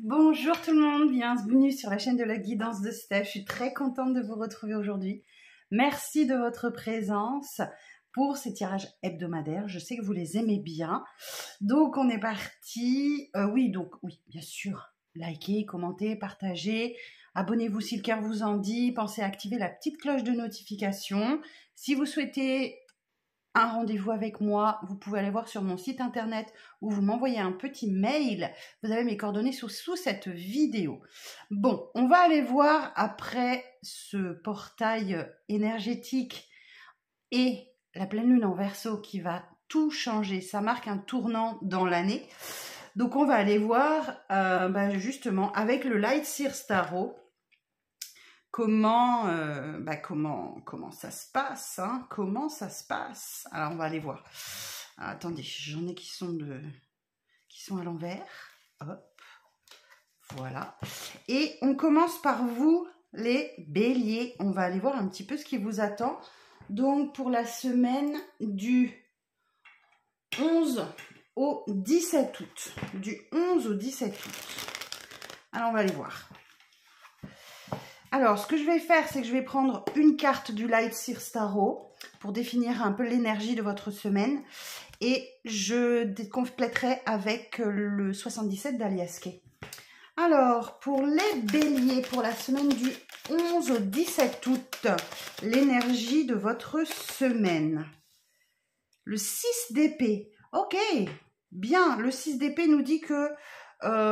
Bonjour tout le monde, bienvenue sur la chaîne de la guidance de Steph. Je suis très contente de vous retrouver aujourd'hui. Merci de votre présence pour ces tirages hebdomadaires. Je sais que vous les aimez bien. Donc on est parti. Oui, bien sûr, likez, commentez, partagez. Abonnez-vous si le cœur vous en dit. Pensez à activer la petite cloche de notification. Si vous souhaitez un rendez-vous avec moi, vous pouvez aller voir sur mon site internet ou vous m'envoyez un petit mail. Vous avez mes coordonnées sous cette vidéo. Bon, on va aller voir après ce portail énergétique et la pleine lune en Verseau qui va tout changer. Ça marque un tournant dans l'année. Donc on va aller voir justement avec le Light Seers Tarot comment ça se passe, hein, comment ça se passe. Alors on va aller voir. Alors, attendez, j'en ai qui sont à l'envers. Hop, voilà. Et on commence par vous, les béliers. On va aller voir un petit peu ce qui vous attend. Donc pour la semaine du 11 au 17 août. Du 11 au 17 août. Alors on va aller voir. Alors, ce que je vais faire, c'est que je vais prendre une carte du Light Seers Tarot pour définir un peu l'énergie de votre semaine. Et je compléterai avec le 77 d'Alias Kay. Alors, pour les béliers, pour la semaine du 11 au 17 août, l'énergie de votre semaine. Le 6 d'épée. Ok, bien. Le 6 d'épée nous dit que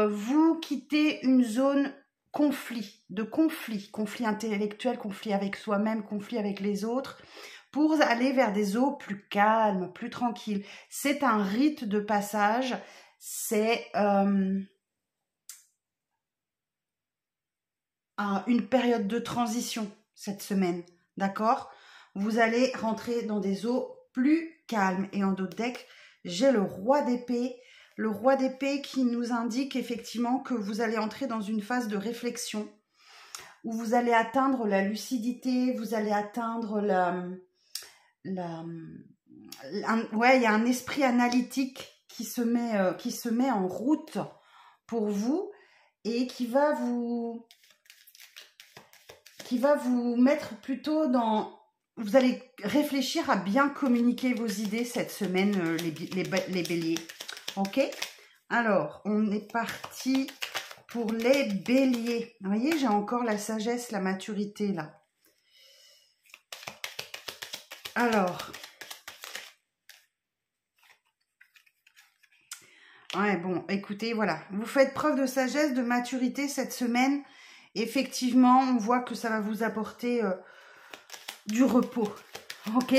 vous quittez une zone conflit intellectuel, conflit avec soi-même, conflit avec les autres, pour aller vers des eaux plus calmes, plus tranquilles. C'est un rite de passage, c'est une période de transition cette semaine, d'accord? Vous allez rentrer dans des eaux plus calmes. Et en dos de deck, j'ai le roi d'épée. Le roi d'épée qui nous indique effectivement que vous allez entrer dans une phase de réflexion où vous allez atteindre la lucidité, vous allez atteindre il y a un esprit analytique qui se met en route pour vous et qui va vous mettre plutôt dans... Vous allez réfléchir à bien communiquer vos idées cette semaine, les béliers. Ok, alors on est parti pour les béliers. Vous voyez, j'ai encore la sagesse, la maturité là. Alors, ouais, bon, écoutez, voilà. Vous faites preuve de sagesse, de maturité cette semaine. Effectivement, on voit que ça va vous apporter du repos. Ok,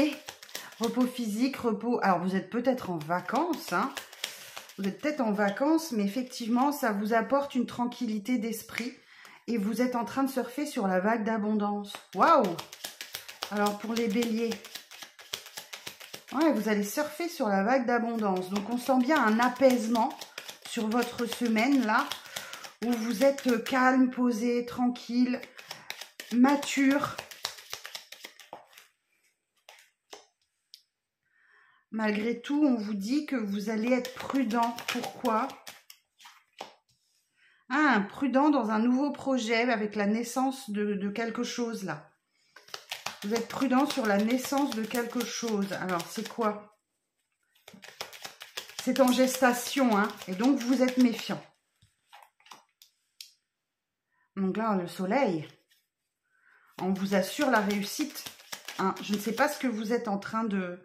repos physique, repos... Alors, vous êtes peut-être en vacances, hein. Vous êtes peut-être en vacances, mais effectivement, ça vous apporte une tranquillité d'esprit. Et vous êtes en train de surfer sur la vague d'abondance. Waouh! Alors, pour les béliers, ouais, vous allez surfer sur la vague d'abondance. Donc, on sent bien un apaisement sur votre semaine, là, où vous êtes calme, posé, tranquille, mature. Malgré tout, on vous dit que vous allez être prudent. Pourquoi? Prudent dans un nouveau projet avec la naissance de quelque chose, là. Vous êtes prudent sur la naissance de quelque chose. Alors, c'est quoi? C'est en gestation, hein. Et donc, vous êtes méfiant. Donc là, le soleil, on vous assure la réussite. Hein. Je ne sais pas ce que vous êtes en train de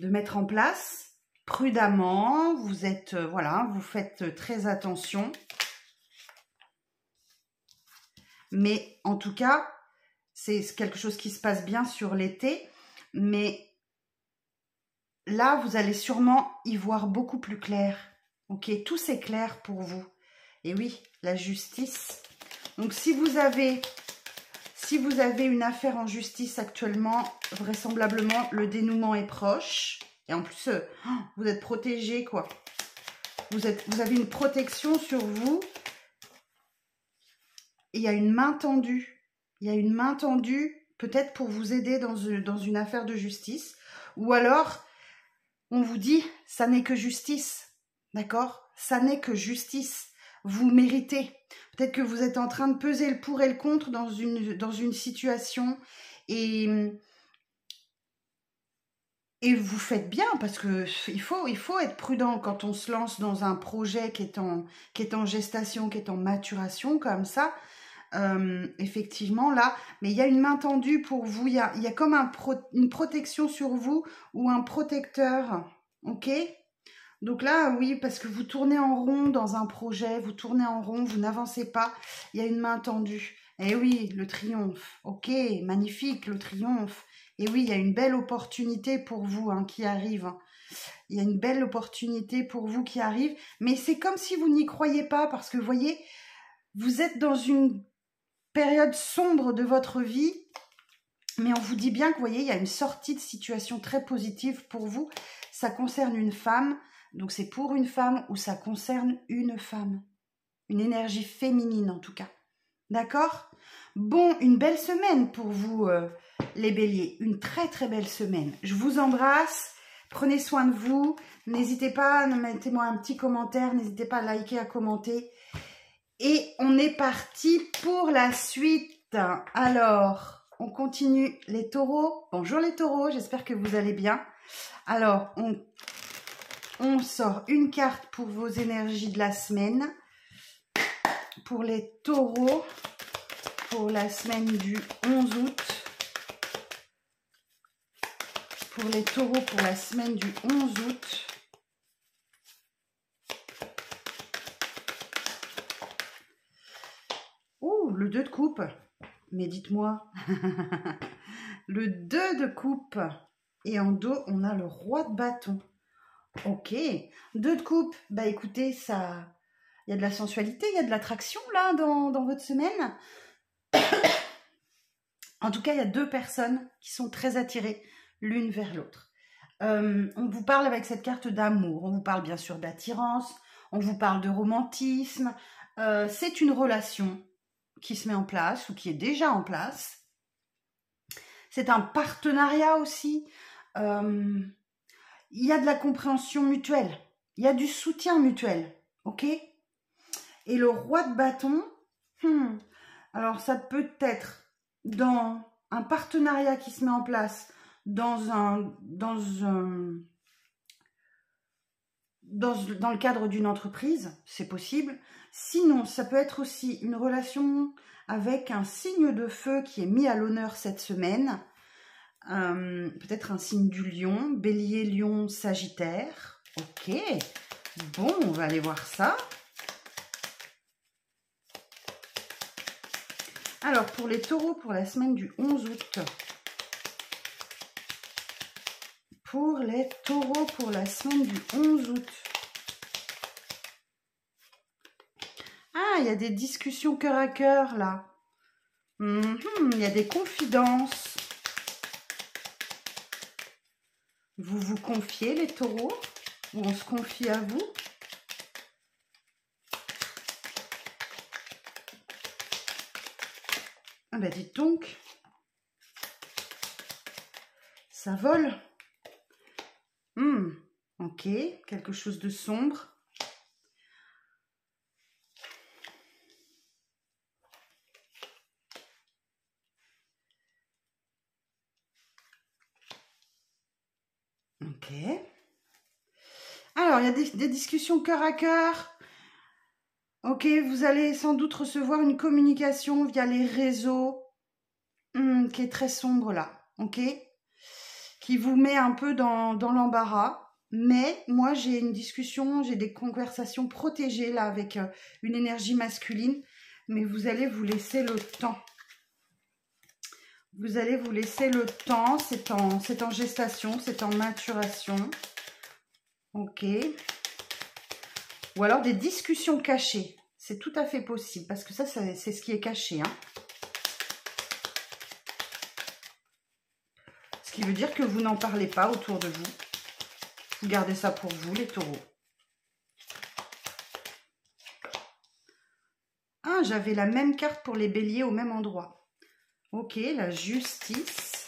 mettre en place prudemment. Vous êtes, voilà, vous faites très attention. Mais en tout cas, c'est quelque chose qui se passe bien sur l'été. Mais là, vous allez sûrement y voir beaucoup plus clair. Ok, tout c'est clair pour vous. Et oui, la justice. Donc, si vous avez une affaire en justice actuellement, vraisemblablement, le dénouement est proche. Et en plus, vous êtes protégé, quoi. Vous avez une protection sur vous. Et il y a une main tendue. Il y a une main tendue, peut-être pour vous aider dans une affaire de justice. Ou alors, on vous dit, ça n'est que justice. D'accord? ça n'est que justice. Vous méritez. Peut-être que vous êtes en train de peser le pour et le contre dans une situation et vous faites bien parce que il faut être prudent quand on se lance dans un projet qui est en gestation, qui est en maturation comme ça. Effectivement là, mais il y a une main tendue pour vous, il y a comme une protection sur vous ou un protecteur, ok? Donc là, oui, parce que vous tournez en rond dans un projet, vous tournez en rond, vous n'avancez pas, il y a une main tendue. Et oui, le triomphe, ok, magnifique, le triomphe. Et oui, il y a une belle opportunité pour vous qui arrive. Il y a une belle opportunité pour vous qui arrive, mais c'est comme si vous n'y croyez pas, parce que vous voyez, vous êtes dans une période sombre de votre vie, mais on vous dit bien que, vous voyez, il y a une sortie de situation très positive pour vous. Ça concerne une femme, donc c'est pour une femme ou ça concerne une femme. Une énergie féminine en tout cas. D'accord? Bon, une belle semaine pour vous, les béliers. Une très très belle semaine. Je vous embrasse. Prenez soin de vous. N'hésitez pas, mettez-moi un petit commentaire. N'hésitez pas à liker, à commenter. Et on est parti pour la suite. Alors, on continue les taureaux. Bonjour les taureaux, j'espère que vous allez bien. Alors, on sort une carte pour vos énergies de la semaine. Pour les taureaux, pour la semaine du 11 août. Pour les taureaux, pour la semaine du 11 août. Ouh, le 2 de coupe. Mais dites-moi. Le 2 de coupe. Et en dos, on a le roi de bâton. Ok. 2 de coupe. Bah écoutez, ça... Il y a de la sensualité, il y a de l'attraction là dans votre semaine. En tout cas, il y a deux personnes qui sont très attirées l'une vers l'autre. On vous parle avec cette carte d'amour. On vous parle bien sûr d'attirance. On vous parle de romantisme. C'est une relation qui se met en place ou qui est déjà en place. C'est un partenariat aussi. Il y a de la compréhension mutuelle. Il y a du soutien mutuel. Ok ? Et le roi de bâton, alors ça peut être dans un partenariat qui se met en place, dans le cadre d'une entreprise, c'est possible. Sinon, ça peut être aussi une relation avec un signe de feu qui est mis à l'honneur cette semaine. Peut-être un signe du lion, bélier, lion, sagittaire. Ok, bon, on va aller voir ça. Alors, pour les taureaux, pour la semaine du 11 août. Pour les taureaux, pour la semaine du 11 août. Ah, il y a des discussions cœur à cœur, là. Il y a des confidences. Vous vous confiez, les taureaux? Ou on se confie à vous? Ah ben dites donc, ça vole. Ok, quelque chose de sombre. Ok. Alors, il y a des discussions cœur à cœur. Ok, vous allez sans doute recevoir une communication via les réseaux qui est très sombre là, ok? Qui vous met un peu dans l'embarras. Mais moi, j'ai une discussion, j'ai des conversations protégées là avec une énergie masculine. Mais vous allez vous laisser le temps. Vous allez vous laisser le temps. C'est en gestation, c'est en maturation. Ok. Ou alors des discussions cachées. C'est tout à fait possible. Parce que ça, c'est ce qui est caché. Ce qui veut dire que vous n'en parlez pas autour de vous. Vous gardez ça pour vous, les taureaux. Ah, j'avais la même carte pour les béliers au même endroit. Ok, la justice.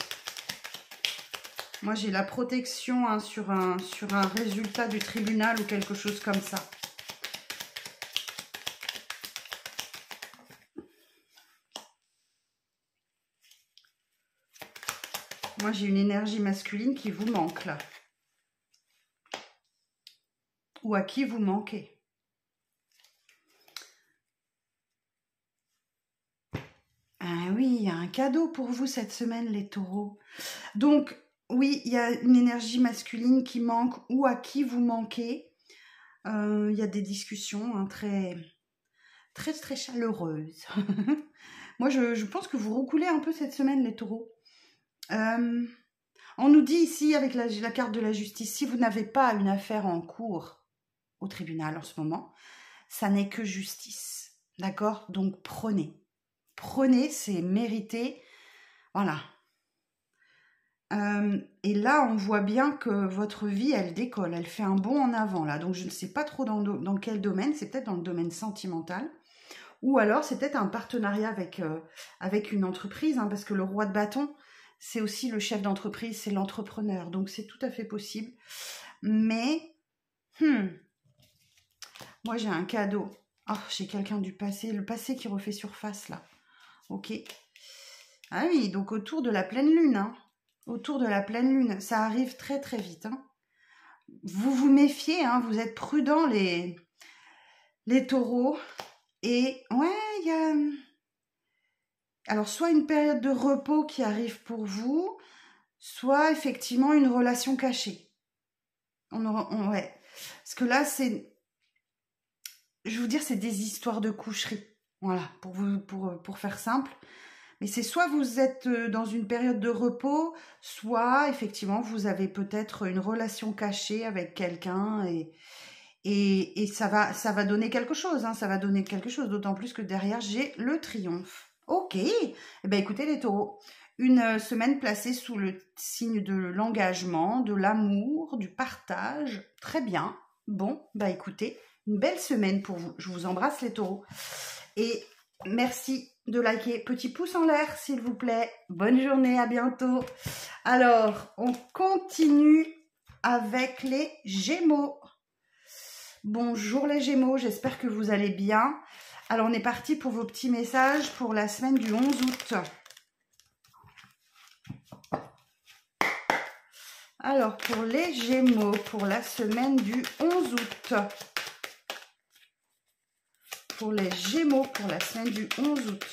Moi, j'ai la protection sur un résultat du tribunal ou quelque chose comme ça. Moi, j'ai une énergie masculine qui vous manque, là. Ou à qui vous manquez. Ah oui, il y a un cadeau pour vous cette semaine, les taureaux. Donc, oui, il y a une énergie masculine qui manque ou à qui vous manquez. Il y a des discussions hein, très chaleureuses. Moi, je pense que vous roucoulez un peu cette semaine, les taureaux. On nous dit ici, avec la carte de la justice, si vous n'avez pas une affaire en cours au tribunal en ce moment, ça n'est que justice. D'accord? Donc, prenez. Prenez, c'est mérité. Voilà. Et là, on voit bien que votre vie, elle décolle. Elle fait un bond en avant, là. Donc, je ne sais pas trop dans quel domaine. C'est peut-être dans le domaine sentimental. Ou alors, c'est peut-être un partenariat avec une entreprise. Hein, parce que le roi de bâton, c'est aussi le chef d'entreprise, c'est l'entrepreneur. Donc, c'est tout à fait possible. Mais, moi, j'ai un cadeau. Oh, j'ai quelqu'un du passé. Le passé qui refait surface, là. Ok. Ah oui, donc autour de la pleine lune, hein. Autour de la pleine lune, ça arrive très très vite. Hein. Vous vous méfiez, hein, vous êtes prudents les taureaux. Et ouais, il y a... Alors, soit une période de repos qui arrive pour vous, soit effectivement une relation cachée. Ouais. Parce que là, c'est... Je vais vous dire, c'est des histoires de coucherie. Voilà, pour faire simple. Mais c'est soit vous êtes dans une période de repos, soit effectivement vous avez peut-être une relation cachée avec quelqu'un et ça va donner quelque chose. Hein, ça va donner quelque chose, d'autant plus que derrière j'ai le triomphe. Ok, eh bien écoutez les taureaux, une semaine placée sous le signe de l'engagement, de l'amour, du partage. Très bien. Bon, bah écoutez, une belle semaine pour vous. Je vous embrasse les taureaux. Et merci de liker. Petit pouce en l'air, s'il vous plaît. Bonne journée, à bientôt. Alors, on continue avec les Gémeaux. Bonjour les Gémeaux, j'espère que vous allez bien. Alors, on est parti pour vos petits messages pour la semaine du 11 août. Alors, pour les Gémeaux, pour la semaine du 11 août. Pour les Gémeaux, pour la semaine du 11 août.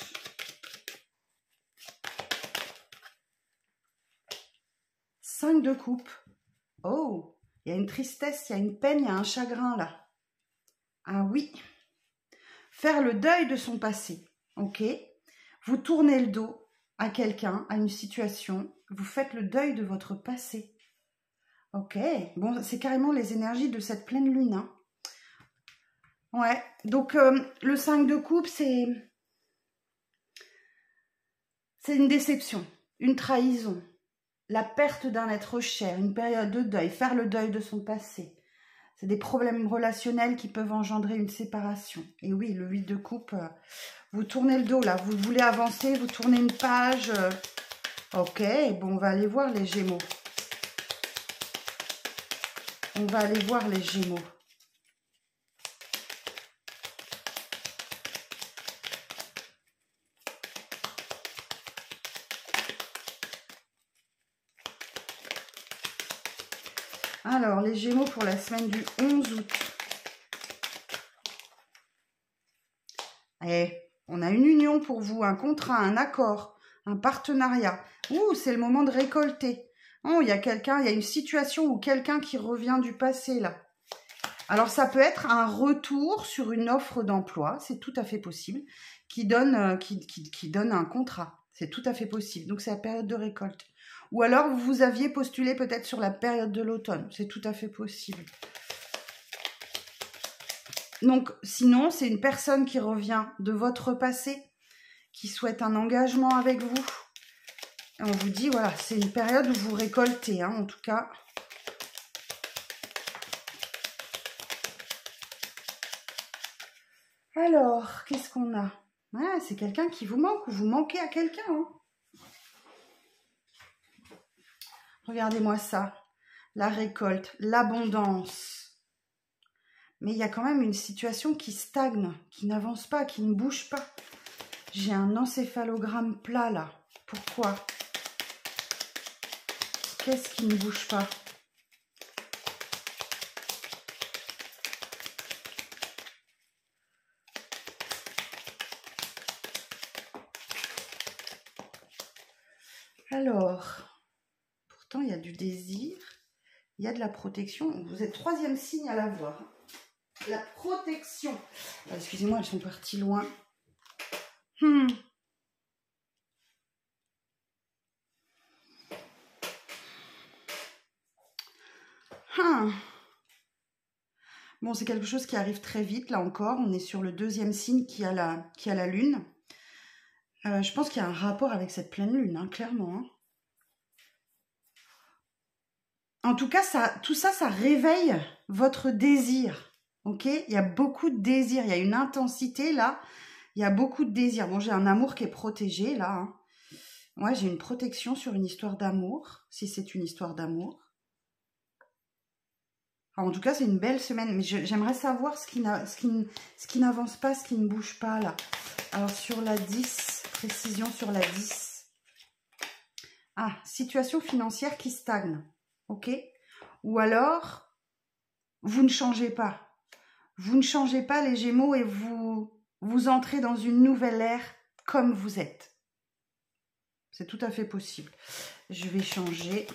Cinq de coupe. Oh, il y a une tristesse, il y a une peine, il y a un chagrin là. Ah oui. Faire le deuil de son passé. Ok. Vous tournez le dos à quelqu'un, à une situation. Vous faites le deuil de votre passé. Ok. Bon, c'est carrément les énergies de cette pleine lune. Hein. Ouais. Donc, le 5 de coupe, c'est une déception, une trahison. La perte d'un être cher, une période de deuil, faire le deuil de son passé. C'est des problèmes relationnels qui peuvent engendrer une séparation. Et oui, le 8 de coupe, vous tournez le dos là, vous voulez avancer, vous tournez une page. Ok, bon, on va aller voir les Gémeaux. On va aller voir les Gémeaux. Alors, les Gémeaux pour la semaine du 11 août. Eh, on a une union pour vous, un contrat, un accord, un partenariat. Ouh, c'est le moment de récolter. Oh, il y a quelqu'un, il y a une situation ou quelqu'un qui revient du passé, là. Alors, ça peut être un retour sur une offre d'emploi, c'est tout à fait possible, qui donne, qui donne un contrat. C'est tout à fait possible. Donc, c'est la période de récolte. Ou alors, vous aviez postulé peut-être sur la période de l'automne. C'est tout à fait possible. Donc, sinon, c'est une personne qui revient de votre passé, qui souhaite un engagement avec vous. Et on vous dit, voilà, c'est une période où vous récoltez, hein, en tout cas. Alors, qu'est-ce qu'on a? Ah, c'est quelqu'un qui vous manque ou vous manquez à quelqu'un. Hein. Regardez-moi ça. La récolte, l'abondance. Mais il y a quand même une situation qui stagne, qui n'avance pas, qui ne bouge pas. J'ai un encéphalogramme plat là. Pourquoi? Qu'est-ce qui ne bouge pas? Alors, pourtant, il y a du désir, il y a de la protection. Vous êtes troisième signe à l'avoir. La protection. Excusez-moi, elles sont parties loin. Bon, c'est quelque chose qui arrive très vite, là encore. On est sur le deuxième signe qui a la lune. Je pense qu'il y a un rapport avec cette pleine lune, hein, clairement. Hein. En tout cas, tout ça, ça réveille votre désir. Ok? Il y a beaucoup de désir. Il y a une intensité, là. Il y a beaucoup de désir. Bon, j'ai un amour qui est protégé, là. Hein. Ouais, j'ai une protection sur une histoire d'amour, si c'est une histoire d'amour. En tout cas, c'est une belle semaine, mais j'aimerais savoir ce qui n'avance pas, ce qui ne bouge pas, là. Alors, sur la 10, précision sur la 10. Ah, situation financière qui stagne, ok? Ou alors, vous ne changez pas. Vous ne changez pas, les Gémeaux, et vous entrez dans une nouvelle ère comme vous êtes. C'est tout à fait possible. Je vais changer...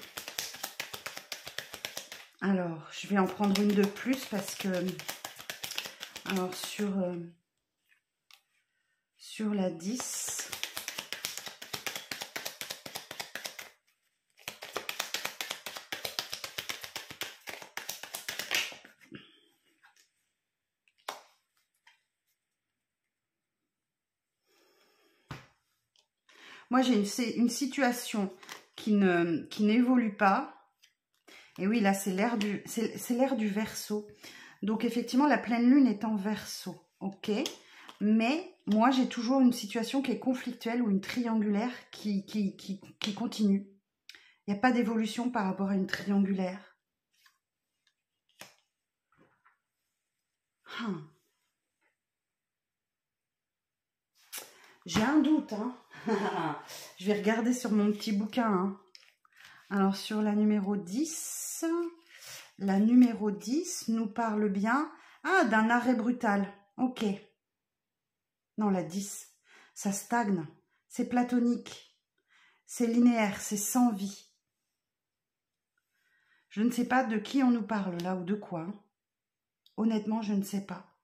Alors, je vais en prendre une de plus parce que... Alors, sur la 10... Moi, j'ai une situation qui n'évolue pas. Et oui, là, c'est l'ère du Verseau. Donc, effectivement, la pleine lune est en Verseau. Ok. Mais moi, j'ai toujours une situation qui est conflictuelle ou une triangulaire qui continue. Il n'y a pas d'évolution par rapport à une triangulaire. J'ai un doute. Hein. Je vais regarder sur mon petit bouquin. Hein. Alors, sur la numéro 10, la numéro 10 nous parle bien d'un arrêt brutal. Ok. Non, la 10, ça stagne. C'est platonique. C'est linéaire. C'est sans vie. Je ne sais pas de qui on nous parle là ou de quoi. Honnêtement, je ne sais pas.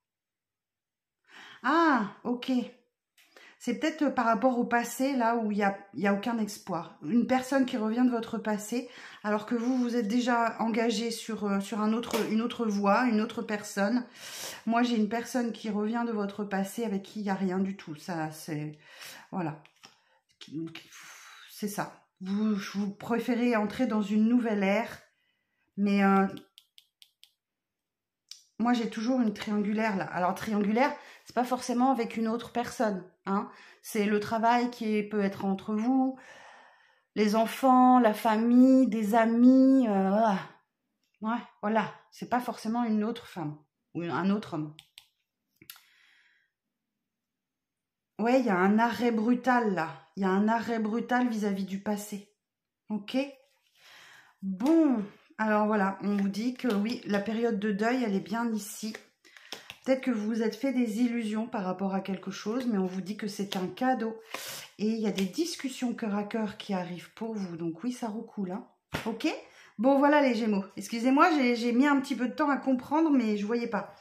Ah, ok. C'est peut-être par rapport au passé, là où il y a aucun espoir. Une personne qui revient de votre passé, alors que vous êtes déjà engagé sur une autre voie, une autre personne. Moi, j'ai une personne qui revient de votre passé avec qui il n'y a rien du tout. Ça, c'est... Voilà. C'est ça. Vous préférez entrer dans une nouvelle ère, mais... moi, j'ai toujours une triangulaire, là. Alors, triangulaire, c'est pas forcément avec une autre personne, hein. C'est le travail qui peut être entre vous, les enfants, la famille, des amis, voilà. Ouais, voilà. C'est pas forcément une autre femme ou un autre homme. Ouais, il y a un arrêt brutal, là. Il y a un arrêt brutal vis-à-vis du passé. Ok? Bon, alors voilà, on vous dit que oui, la période de deuil, elle est bien ici. Peut-être que vous vous êtes fait des illusions par rapport à quelque chose, mais on vous dit que c'est un cadeau. Et il y a des discussions cœur à cœur qui arrivent pour vous. Donc oui, ça recoule. Hein. Ok? Bon, voilà les Gémeaux. Excusez-moi, j'ai mis un petit peu de temps à comprendre, mais je ne voyais pas.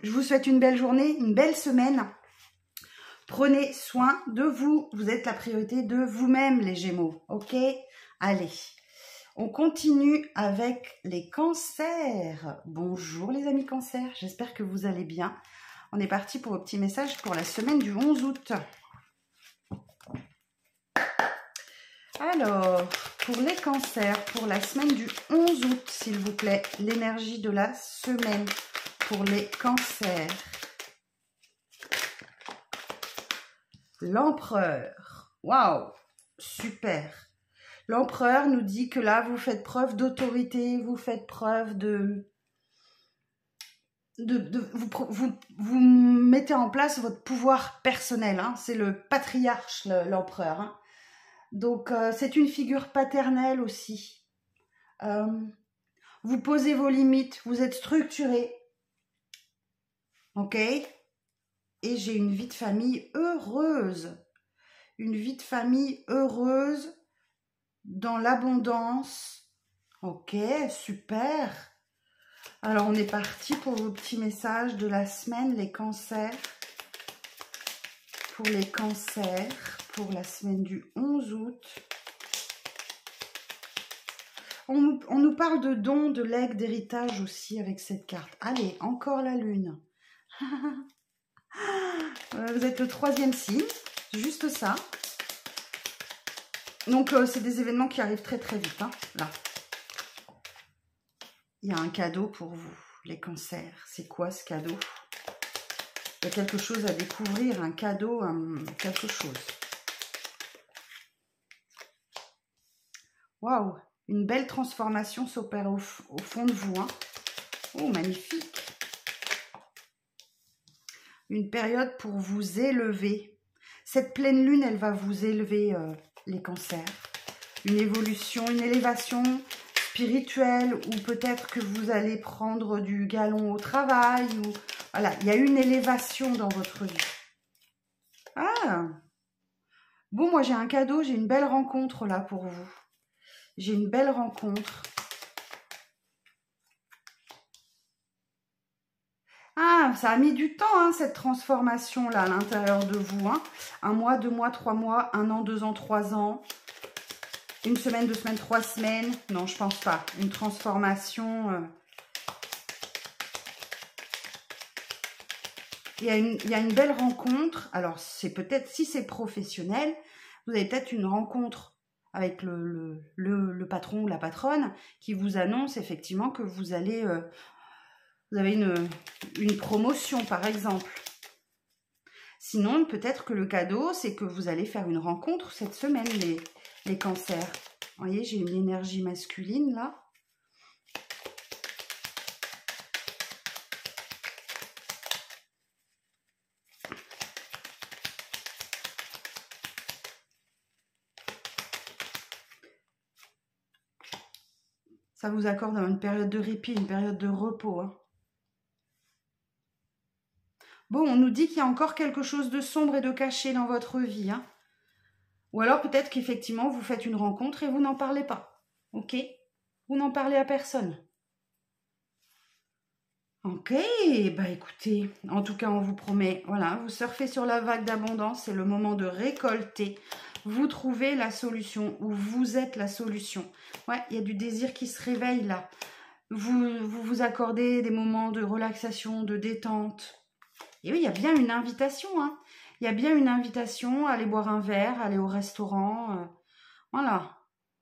Je vous souhaite une belle journée, une belle semaine. Prenez soin de vous. Vous êtes la priorité de vous-même, les Gémeaux. Ok? Allez. On continue avec les cancers. Bonjour les amis cancers, j'espère que vous allez bien. On est parti pour vos petits messages pour la semaine du 11 août. Alors, pour les cancers, pour la semaine du 11 août, s'il vous plaît, l'énergie de la semaine pour les cancers. L'empereur. Waouh, super. L'empereur nous dit que là, vous faites preuve d'autorité, vous faites preuve vous mettez en place votre pouvoir personnel. Hein. C'est le patriarche, l'empereur. Hein. Donc, c'est une figure paternelle aussi. Vous posez vos limites, vous êtes structuré. Ok? Et j'ai une vie de famille heureuse. Une vie de famille heureuse, dans l'abondance. Ok, super. Alors, on est parti pour vos petits messages de la semaine, les cancers. Pour les cancers, pour la semaine du 11 août. On nous parle de dons, de legs, d'héritage aussi avec cette carte. Allez, encore la lune. Vous êtes le 3e signe, juste ça. Donc, c'est des événements qui arrivent très très vite. Hein, là. Il y a un cadeau pour vous, les cancers. C'est quoi ce cadeau? Il y a quelque chose à découvrir, un cadeau, quelque chose. Waouh! Une belle transformation s'opère au fond de vous. Hein. Oh, magnifique! Une période pour vous élever. Cette pleine lune, elle va vous élever, les cancers. Une évolution, une élévation spirituelle, ou peut-être que vous allez prendre du galon au travail. Ou voilà, il y a une élévation dans votre vie. Ah! Bon, moi j'ai un cadeau, j'ai une belle rencontre là pour vous. J'ai une belle rencontre. Ah, ça a mis du temps, hein, cette transformation-là à l'intérieur de vous. Hein. 1 mois, 2 mois, 3 mois, 1 an, 2 ans, 3 ans. 1 semaine, 2 semaines, 3 semaines. Non, je pense pas. Une transformation. Il y a une belle rencontre. Alors, c'est peut-être, si c'est professionnel, vous avez peut-être une rencontre avec le patron ou la patronne qui vous annonce effectivement que vous allez... vous avez une promotion, par exemple. Sinon, peut-être que le cadeau, c'est que vous allez faire une rencontre cette semaine, les cancers. Vous voyez, j'ai une énergie masculine, là. Ça vous accorde une période de répit, une période de repos, hein. Bon, on nous dit qu'il y a encore quelque chose de sombre et de caché dans votre vie. Hein. Ou alors peut-être qu'effectivement, vous faites une rencontre et vous n'en parlez pas. Ok? Vous n'en parlez à personne. Ok, bah écoutez, en tout cas, on vous promet, voilà, vous surfez sur la vague d'abondance, c'est le moment de récolter. Vous trouvez la solution, ou vous êtes la solution. Ouais, il y a du désir qui se réveille là. Vous accordez des moments de relaxation, de détente. Et oui, il y a bien une invitation, hein. Il y a bien une invitation à aller boire un verre, aller au restaurant. Voilà.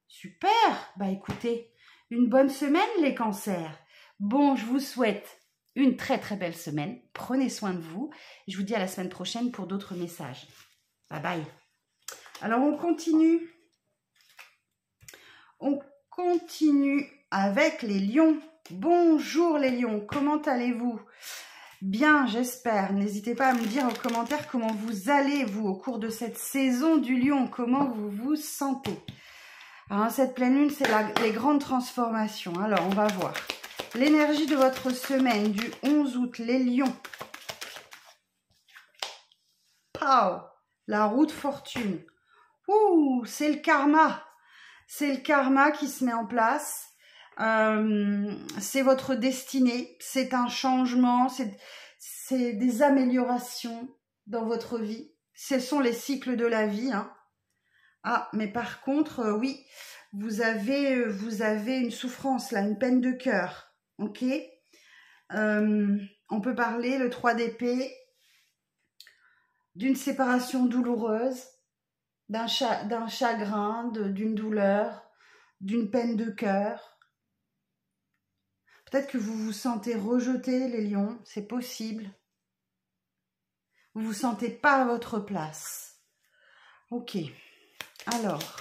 Super. Bah écoutez, une bonne semaine les cancers. Bon, je vous souhaite une très très belle semaine. Prenez soin de vous. Je vous dis à la semaine prochaine pour d'autres messages. Bye bye. Alors on continue. On continue avec les lions. Bonjour les lions, comment allez-vous ? Bien, j'espère. N'hésitez pas à me dire en commentaire comment vous allez, vous, au cours de cette saison du lion. Comment vous vous sentez. Alors, cette pleine lune, c'est les grandes transformations. Alors, on va voir. L'énergie de votre semaine du 11 août, les lions. Pow! La roue de fortune. Ouh, c'est le karma. C'est le karma qui se met en place. C'est votre destinée, c'est un changement, c'est des améliorations dans votre vie. Ce sont les cycles de la vie. Hein. Ah, mais par contre, oui, vous avez une souffrance là, une peine de cœur. Ok. On peut parler, le 3 d'épée, d'une séparation douloureuse, d'un chagrin, d'une douleur, d'une peine de cœur. Peut-être que vous vous sentez rejeté, les lions, c'est possible. Vous ne vous sentez pas à votre place. Ok, alors,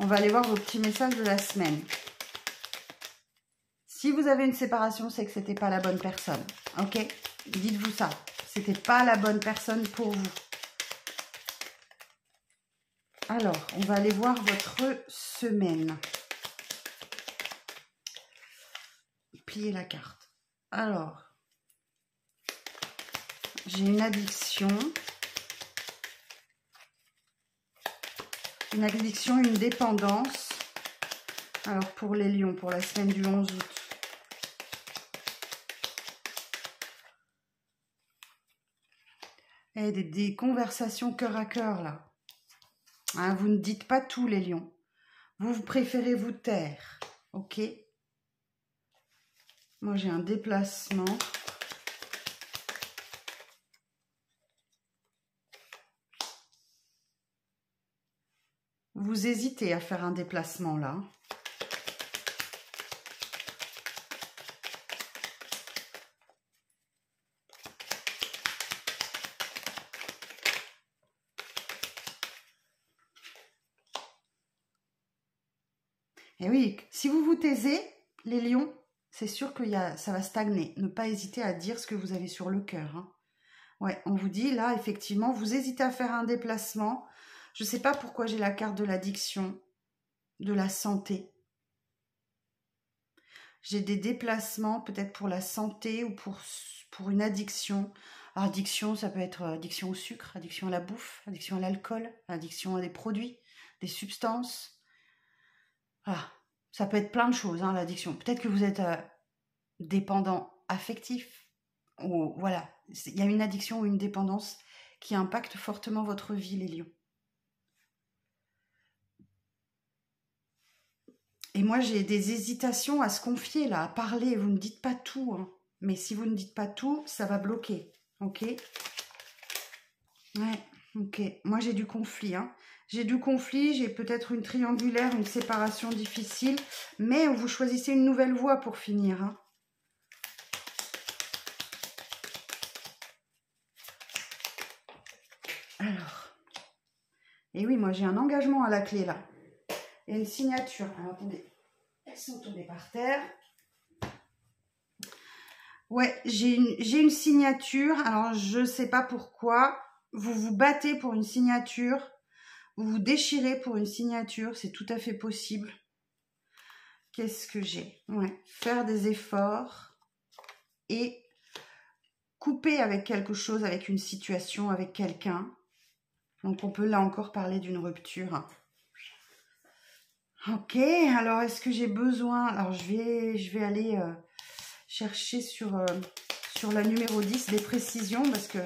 on va aller voir vos petits messages de la semaine. Si vous avez une séparation, c'est que ce n'était pas la bonne personne. Ok, dites-vous ça. Ce n'était pas la bonne personne pour vous. Alors, on va aller voir votre semaine. Plier la carte. Alors, j'ai une addiction. Une addiction, une dépendance. Alors, pour les lions, pour la semaine du 11 août. Et des conversations cœur à cœur, là. Hein, vous ne dites pas tout, les lions. Vous préférez vous taire. Ok? Moi, j'ai un déplacement. Vous hésitez à faire un déplacement, là. Et oui, si vous vous taisez, les lions, c'est sûr que ça va stagner. Ne pas hésiter à dire ce que vous avez sur le cœur. Hein. Ouais, on vous dit, là, effectivement, vous hésitez à faire un déplacement. Je ne sais pas pourquoi j'ai la carte de l'addiction, de la santé. J'ai des déplacements, peut-être pour la santé ou pour une addiction. Alors, addiction, ça peut être addiction au sucre, addiction à la bouffe, addiction à l'alcool, addiction à des produits, des substances. Ah, ça peut être plein de choses, hein, l'addiction. Peut-être que vous êtes dépendant affectif. Ou voilà, il y a une addiction ou une dépendance qui impacte fortement votre vie, les lions. Et moi, j'ai des hésitations à se confier, là, à parler. Vous ne dites pas tout, hein. Mais si vous ne dites pas tout, ça va bloquer. Ok? Ouais, ok. Moi, j'ai du conflit, hein. J'ai du conflit, j'ai peut-être une triangulaire, une séparation difficile, mais vous choisissez une nouvelle voie pour finir. Hein. Alors, et oui, moi j'ai un engagement à la clé là. Et une signature. Alors attendez, elles sont tombées par terre. Ouais, j'ai une signature. Alors je ne sais pas pourquoi. Vous vous battez pour une signature. Vous vous déchirez pour une signature, c'est tout à fait possible. Qu'est-ce que j'ai? Ouais, faire des efforts et couper avec quelque chose, avec une situation, avec quelqu'un. Donc on peut là encore parler d'une rupture. Ok, alors est-ce que j'ai besoin? Alors je vais aller chercher sur la numéro 10 des précisions parce que...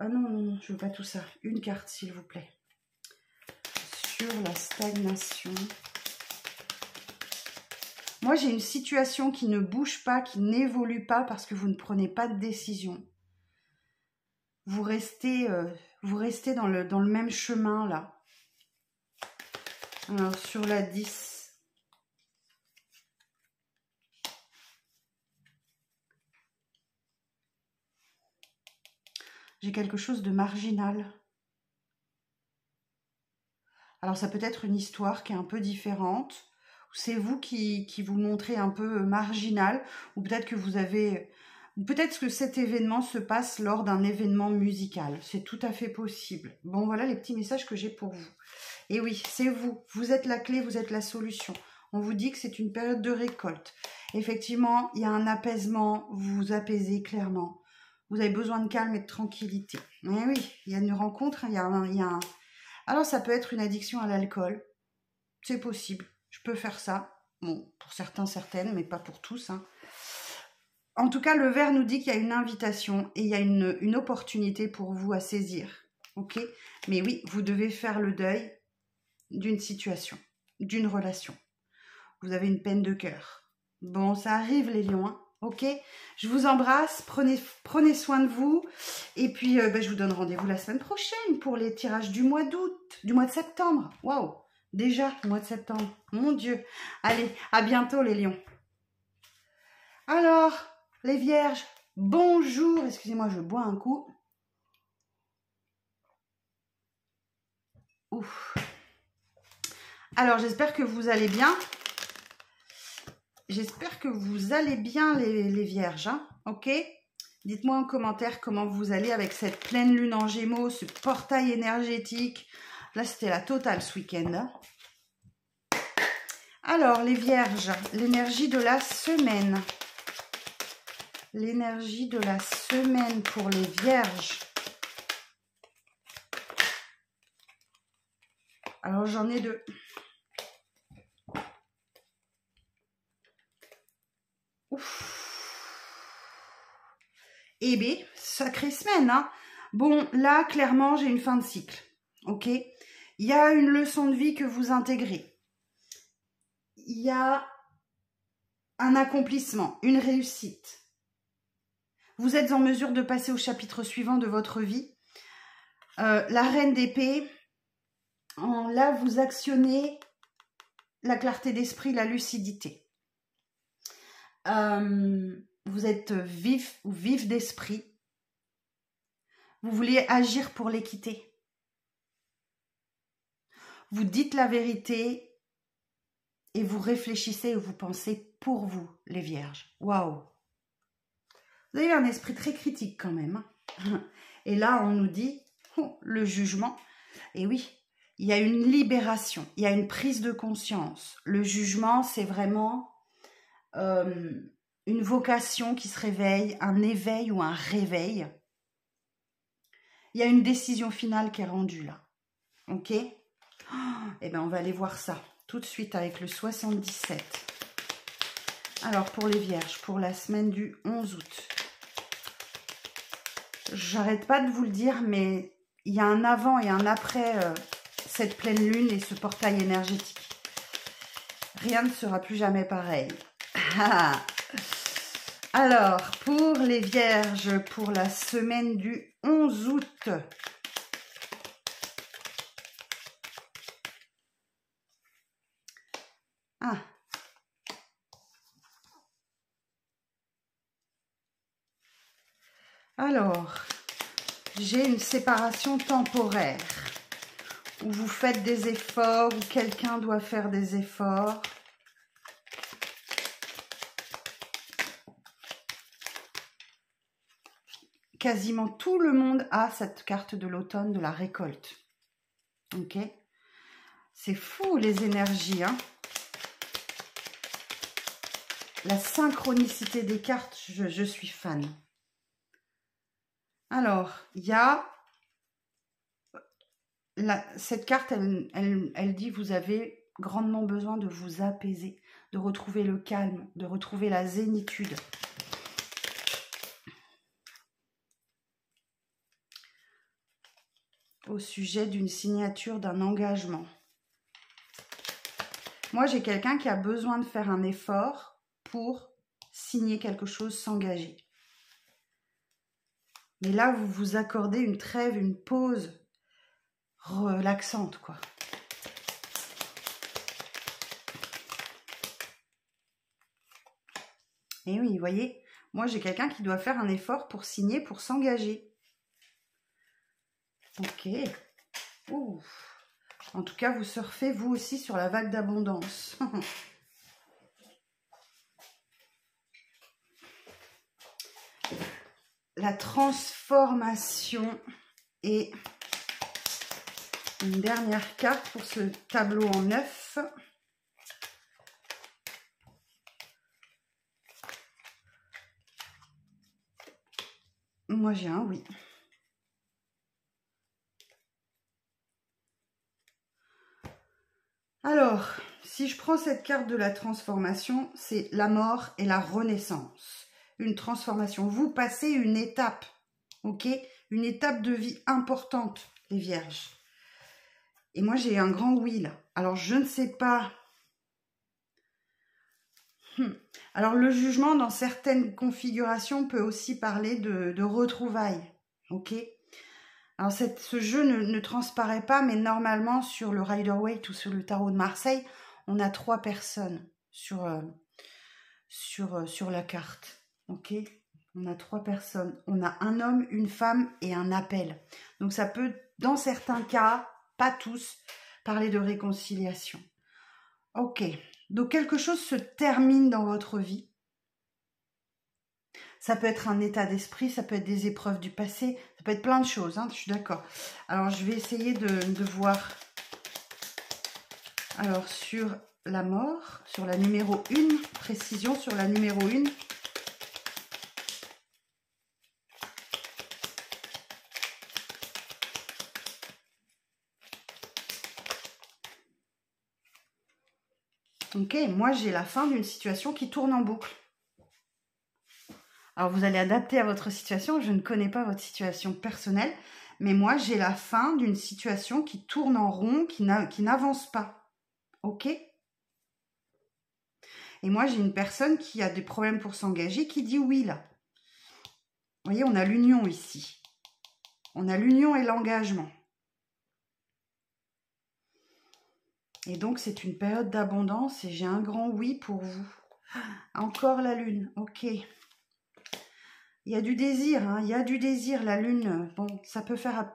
Ah non, non, non, je veux pas tout ça. Une carte, s'il vous plaît. Sur la stagnation. Moi, j'ai une situation qui ne bouge pas, qui n'évolue pas parce que vous ne prenez pas de décision. Vous restez dans le même chemin, là. Alors, sur la 10. J'ai quelque chose de marginal. Alors, ça peut être une histoire qui est un peu différente. C'est vous qui vous montrez un peu marginal. Ou peut-être que vous avez... Peut-être que cet événement se passe lors d'un événement musical. C'est tout à fait possible. Bon, voilà les petits messages que j'ai pour vous. Et oui, c'est vous. Vous êtes la clé, vous êtes la solution. On vous dit que c'est une période de récolte. Effectivement, il y a un apaisement. Vous vous apaisez clairement. Vous avez besoin de calme et de tranquillité. Et oui, il y a une rencontre. Il y a un... Alors, ça peut être une addiction à l'alcool. C'est possible. Je peux faire ça. Bon, pour certains, certaines, mais pas pour tous. Hein. En tout cas, le verre nous dit qu'il y a une invitation et il y a une opportunité pour vous à saisir. Ok? Mais oui, vous devez faire le deuil d'une situation, d'une relation. Vous avez une peine de cœur. Bon, ça arrive les lions, hein? Ok? Je vous embrasse, prenez soin de vous. Et puis, je vous donne rendez-vous la semaine prochaine pour les tirages du mois d'août, du mois de septembre. Waouh! Déjà, le mois de septembre. Mon Dieu! Allez, à bientôt les lions. Alors, les vierges, bonjour. Excusez-moi, je bois un coup. Ouf. Alors, j'espère que vous allez bien. J'espère que vous allez bien, les vierges. Hein, ok? Dites-moi en commentaire comment vous allez avec cette pleine lune en Gémeaux, ce portail énergétique. Là, c'était la totale ce week-end. Hein. Alors, les Vierges, l'énergie de la semaine. L'énergie de la semaine pour les Vierges. Alors, j'en ai deux. Ouf. Eh bien, sacrée semaine, hein. Bon, là, clairement, j'ai une fin de cycle, ok? Il y a une leçon de vie que vous intégrez. Il y a un accomplissement, une réussite. Vous êtes en mesure de passer au chapitre suivant de votre vie. La reine d'épée, là, vous actionnez la clarté d'esprit, la lucidité. Vous êtes vif ou vif d'esprit. Vous voulez agir pour l'équité. Vous dites la vérité et vous réfléchissez et vous pensez pour vous, les Vierges. Waouh! Vous avez un esprit très critique quand même. Et là, on nous dit le jugement. Et oui, il y a une libération, il y a une prise de conscience. Le jugement, c'est vraiment une vocation qui se réveille, un éveil ou un réveil. Il y a une décision finale qui est rendue là. Ok? Eh bien, on va aller voir ça tout de suite avec le 77. Alors, pour les Vierges, pour la semaine du 11 août. J'arrête pas de vous le dire, mais il y a un avant et un après cette pleine lune et ce portail énergétique. Rien ne sera plus jamais pareil. Alors, pour les Vierges, pour la semaine du 11 août. Ah. Alors, j'ai une séparation temporaire où vous faites des efforts, où quelqu'un doit faire des efforts. Quasiment tout le monde a cette carte de l'automne, de la récolte. Ok? C'est fou les énergies, hein? La synchronicité des cartes, je suis fan. Alors, il y a... cette carte, elle dit vous avez grandement besoin de vous apaiser, de retrouver le calme, de retrouver la zénitude. Au sujet d'une signature, d'un engagement. Moi, j'ai quelqu'un qui a besoin de faire un effort pour signer quelque chose, s'engager. Mais là, vous vous accordez une trêve, une pause relaxante, quoi. Et oui, vous voyez, moi, j'ai quelqu'un qui doit faire un effort pour signer, pour s'engager. Ok. Ouh. En tout cas, vous surfez, vous aussi, sur la vague d'abondance. La transformation et une dernière carte pour ce tableau en 9. Moi, j'ai un oui. Alors, si je prends cette carte de la transformation, c'est la mort et la renaissance. Une transformation. Vous passez une étape, ok? Une étape de vie importante, les Vierges. Et moi, j'ai un grand oui, là. Alors, je ne sais pas. Alors, le jugement, dans certaines configurations, peut aussi parler de retrouvailles, ok? Alors, ce jeu ne transparaît pas, mais normalement, sur le Rider-Waite ou sur le tarot de Marseille, on a 3 personnes sur la carte. Ok? On a 3 personnes. On a un homme, une femme et un appel. Donc, ça peut, dans certains cas, pas tous, parler de réconciliation. Ok. Donc, quelque chose se termine dans votre vie. Ça peut être un état d'esprit, ça peut être des épreuves du passé, ça peut être plein de choses, hein, je suis d'accord. Alors, je vais essayer de voir. Alors, sur la mort, sur la numéro 1, précision sur la numéro 1. Ok, moi j'ai la fin d'une situation qui tourne en boucle. Alors vous allez adapter à votre situation, je ne connais pas votre situation personnelle, mais moi j'ai la fin d'une situation qui tourne en rond, qui n'avance pas. Ok? Et moi j'ai une personne qui a des problèmes pour s'engager, qui dit oui là. Vous voyez, on a l'union ici. On a l'union et l'engagement. Et donc c'est une période d'abondance et j'ai un grand oui pour vous. Encore la lune, ok. Il y a du désir, hein, il y a du désir, la lune. Bon, ça peut faire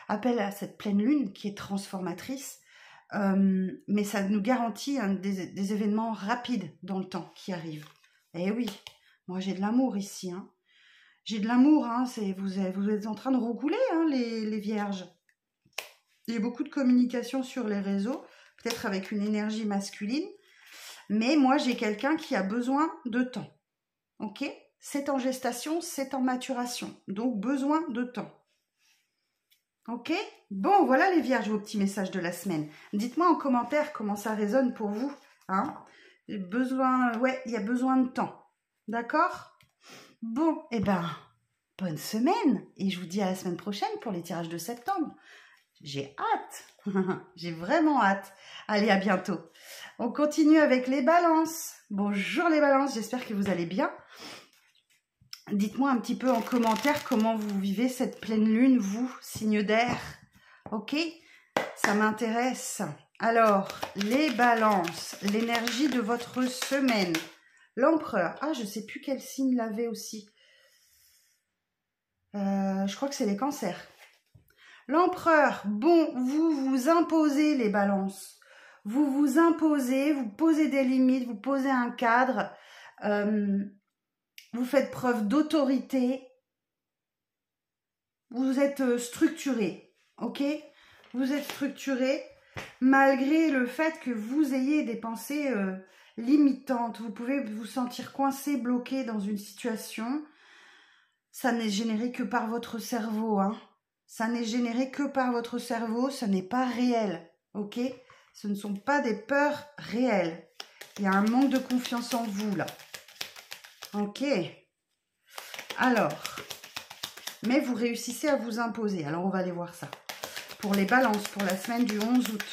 appel à cette pleine lune qui est transformatrice, mais ça nous garantit des événements rapides dans le temps qui arrivent. Eh oui, moi j'ai de l'amour ici. Hein. J'ai de l'amour, hein, vous êtes en train de roucouler, hein, les vierges. Il y a beaucoup de communication sur les réseaux, peut-être avec une énergie masculine, mais moi j'ai quelqu'un qui a besoin de temps. Ok ? C'est en gestation, c'est en maturation. Donc, besoin de temps. Ok? Bon, voilà les vierges, vos petits messages de la semaine. Dites-moi en commentaire comment ça résonne pour vous. Hein? Ouais, il y a besoin de temps. D'accord? Bon, eh ben, bonne semaine. Et je vous dis à la semaine prochaine pour les tirages de septembre. J'ai hâte. J'ai vraiment hâte. Allez, à bientôt. On continue avec les balances. Bonjour les balances, j'espère que vous allez bien. Dites-moi un petit peu en commentaire comment vous vivez cette pleine lune, vous, signe d'air. Ok? Ça m'intéresse. Alors, les balances, l'énergie de votre semaine. L'empereur. Ah, je ne sais plus quel signe l'avait aussi. Je crois que c'est les cancers. L'empereur. Bon, vous vous imposez les balances. Vous vous imposez, vous posez des limites, vous posez un cadre. Vous faites preuve d'autorité, vous êtes structuré, ok? Vous êtes structuré malgré le fait que vous ayez des pensées limitantes. Vous pouvez vous sentir coincé, bloqué dans une situation. Ça n'est généré que par votre cerveau, hein? Ça n'est généré que par votre cerveau, ça n'est pas réel, ok? Ce ne sont pas des peurs réelles. Il y a un manque de confiance en vous, là. Ok. Alors, mais vous réussissez à vous imposer. Alors, on va aller voir ça. Pour les balances, pour la semaine du 11 août.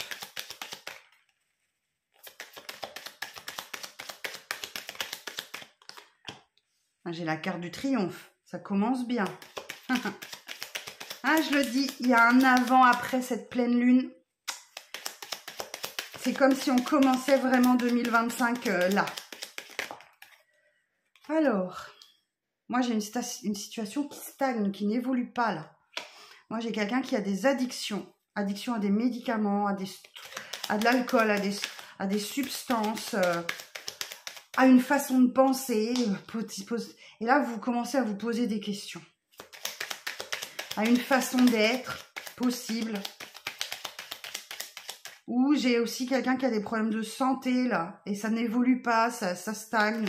J'ai la carte du triomphe. Ça commence bien. Ah, je le dis, il y a un avant-après cette pleine lune. C'est comme si on commençait vraiment 2025 là. Alors, moi j'ai une situation qui stagne, qui n'évolue pas là. Moi j'ai quelqu'un qui a des addictions. Addiction à des médicaments, à de l'alcool, à des substances, à une façon de penser. Et là, vous commencez à vous poser des questions. À une façon d'être possible. Ou j'ai aussi quelqu'un qui a des problèmes de santé, là. Et ça n'évolue pas, ça stagne.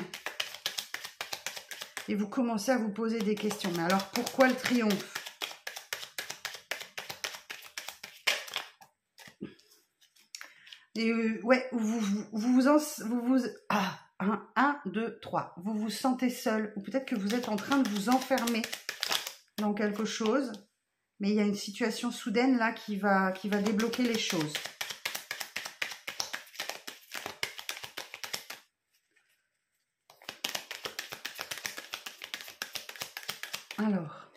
Et vous commencez à vous poser des questions. Mais alors, pourquoi le triomphe? Et ouais, ah, 1, 2, 3. Vous vous sentez seul. Ou peut-être que vous êtes en train de vous enfermer dans quelque chose. Mais il y a une situation soudaine, là, qui va débloquer les choses. Alors,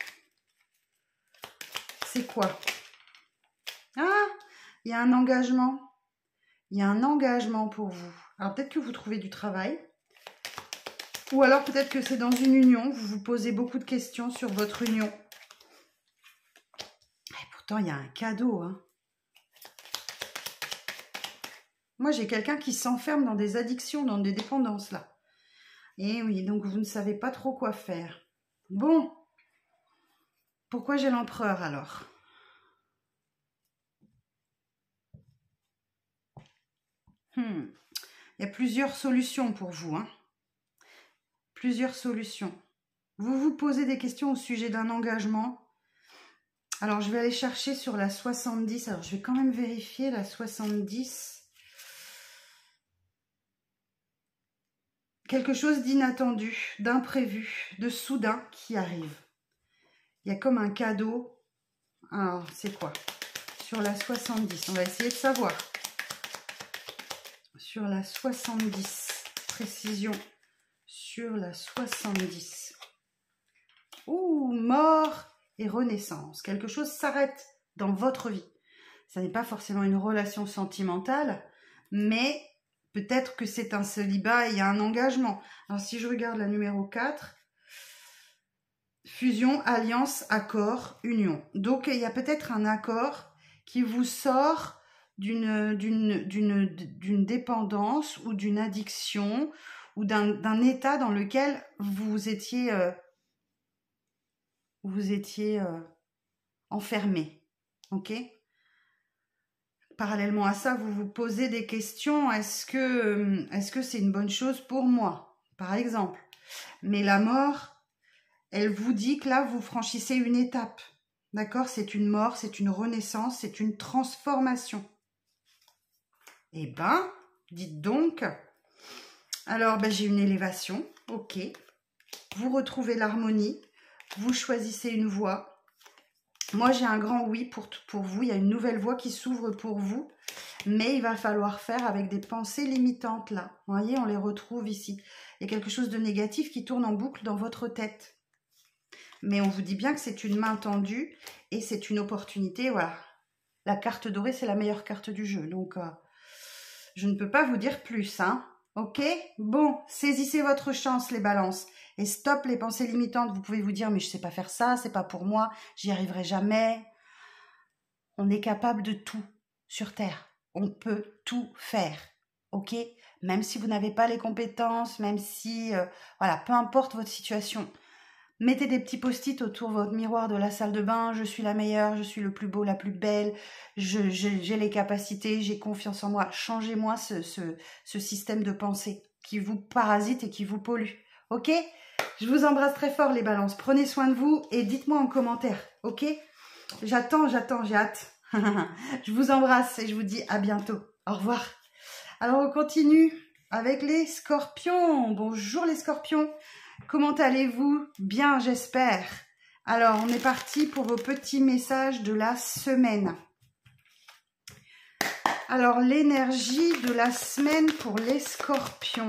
c'est quoi? Ah, il y a un engagement. Il y a un engagement pour vous. Alors, peut-être que vous trouvez du travail. Ou alors, peut-être que c'est dans une union. Vous vous posez beaucoup de questions sur votre union. Et pourtant, il y a un cadeau. Hein. Moi, j'ai quelqu'un qui s'enferme dans des addictions, dans des dépendances, là. Et oui, donc vous ne savez pas trop quoi faire. Bon, pourquoi j'ai l'empereur alors? Il y a plusieurs solutions pour vous, hein. Plusieurs solutions. Vous vous posez des questions au sujet d'un engagement. Alors, je vais aller chercher sur la 70. Alors, je vais quand même vérifier la 70. Quelque chose d'inattendu, d'imprévu, de soudain qui arrive. Il y a comme un cadeau. Alors, c'est quoi? Sur la 70, on va essayer de savoir. Sur la 70, précision. Sur la 70. Ouh, mort et renaissance. Quelque chose s'arrête dans votre vie. Ça n'est pas forcément une relation sentimentale, mais peut-être que c'est un célibat et il y a un engagement. Alors si je regarde la numéro 4, fusion, alliance, accord, union. Donc il y a peut-être un accord qui vous sort d'une dépendance ou d'une addiction ou d'un état dans lequel vous étiez enfermé. Ok? Parallèlement à ça, vous vous posez des questions. Est-ce que c'est une bonne chose pour moi, par exemple? Mais la mort, elle vous dit que là, vous franchissez une étape. D'accord? C'est une mort, c'est une renaissance, c'est une transformation. Eh ben, dites donc. Alors, ben, j'ai une élévation. Ok. Vous retrouvez l'harmonie. Vous choisissez une voie. Moi, j'ai un grand oui pour vous. Il y a une nouvelle voie qui s'ouvre pour vous. Mais il va falloir faire avec des pensées limitantes, là. Vous voyez, on les retrouve ici. Il y a quelque chose de négatif qui tourne en boucle dans votre tête. Mais on vous dit bien que c'est une main tendue et c'est une opportunité. Voilà. La carte dorée, c'est la meilleure carte du jeu. Donc, je ne peux pas vous dire plus, hein. Ok? Bon, saisissez votre chance, les balances. Et stop les pensées limitantes. Vous pouvez vous dire, mais je ne sais pas faire ça, c'est pas pour moi, j'y arriverai jamais. On est capable de tout sur Terre. On peut tout faire. Ok? Même si vous n'avez pas les compétences, même si, voilà, peu importe votre situation. Mettez des petits post-it autour de votre miroir de la salle de bain. Je suis la meilleure, je suis le plus beau, la plus belle. J'ai les capacités, j'ai confiance en moi. Changez-moi ce système de pensée qui vous parasite et qui vous pollue. Ok? Je vous embrasse très fort les balances. Prenez soin de vous et dites-moi en commentaire. Ok? J'attends, j'ai hâte. Je vous embrasse et je vous dis à bientôt. Au revoir. Alors on continue avec les scorpions. Bonjour les scorpions. Comment allez-vous? Bien, j'espère. Alors, on est parti pour vos petits messages de la semaine. Alors, l'énergie de la semaine pour les scorpions.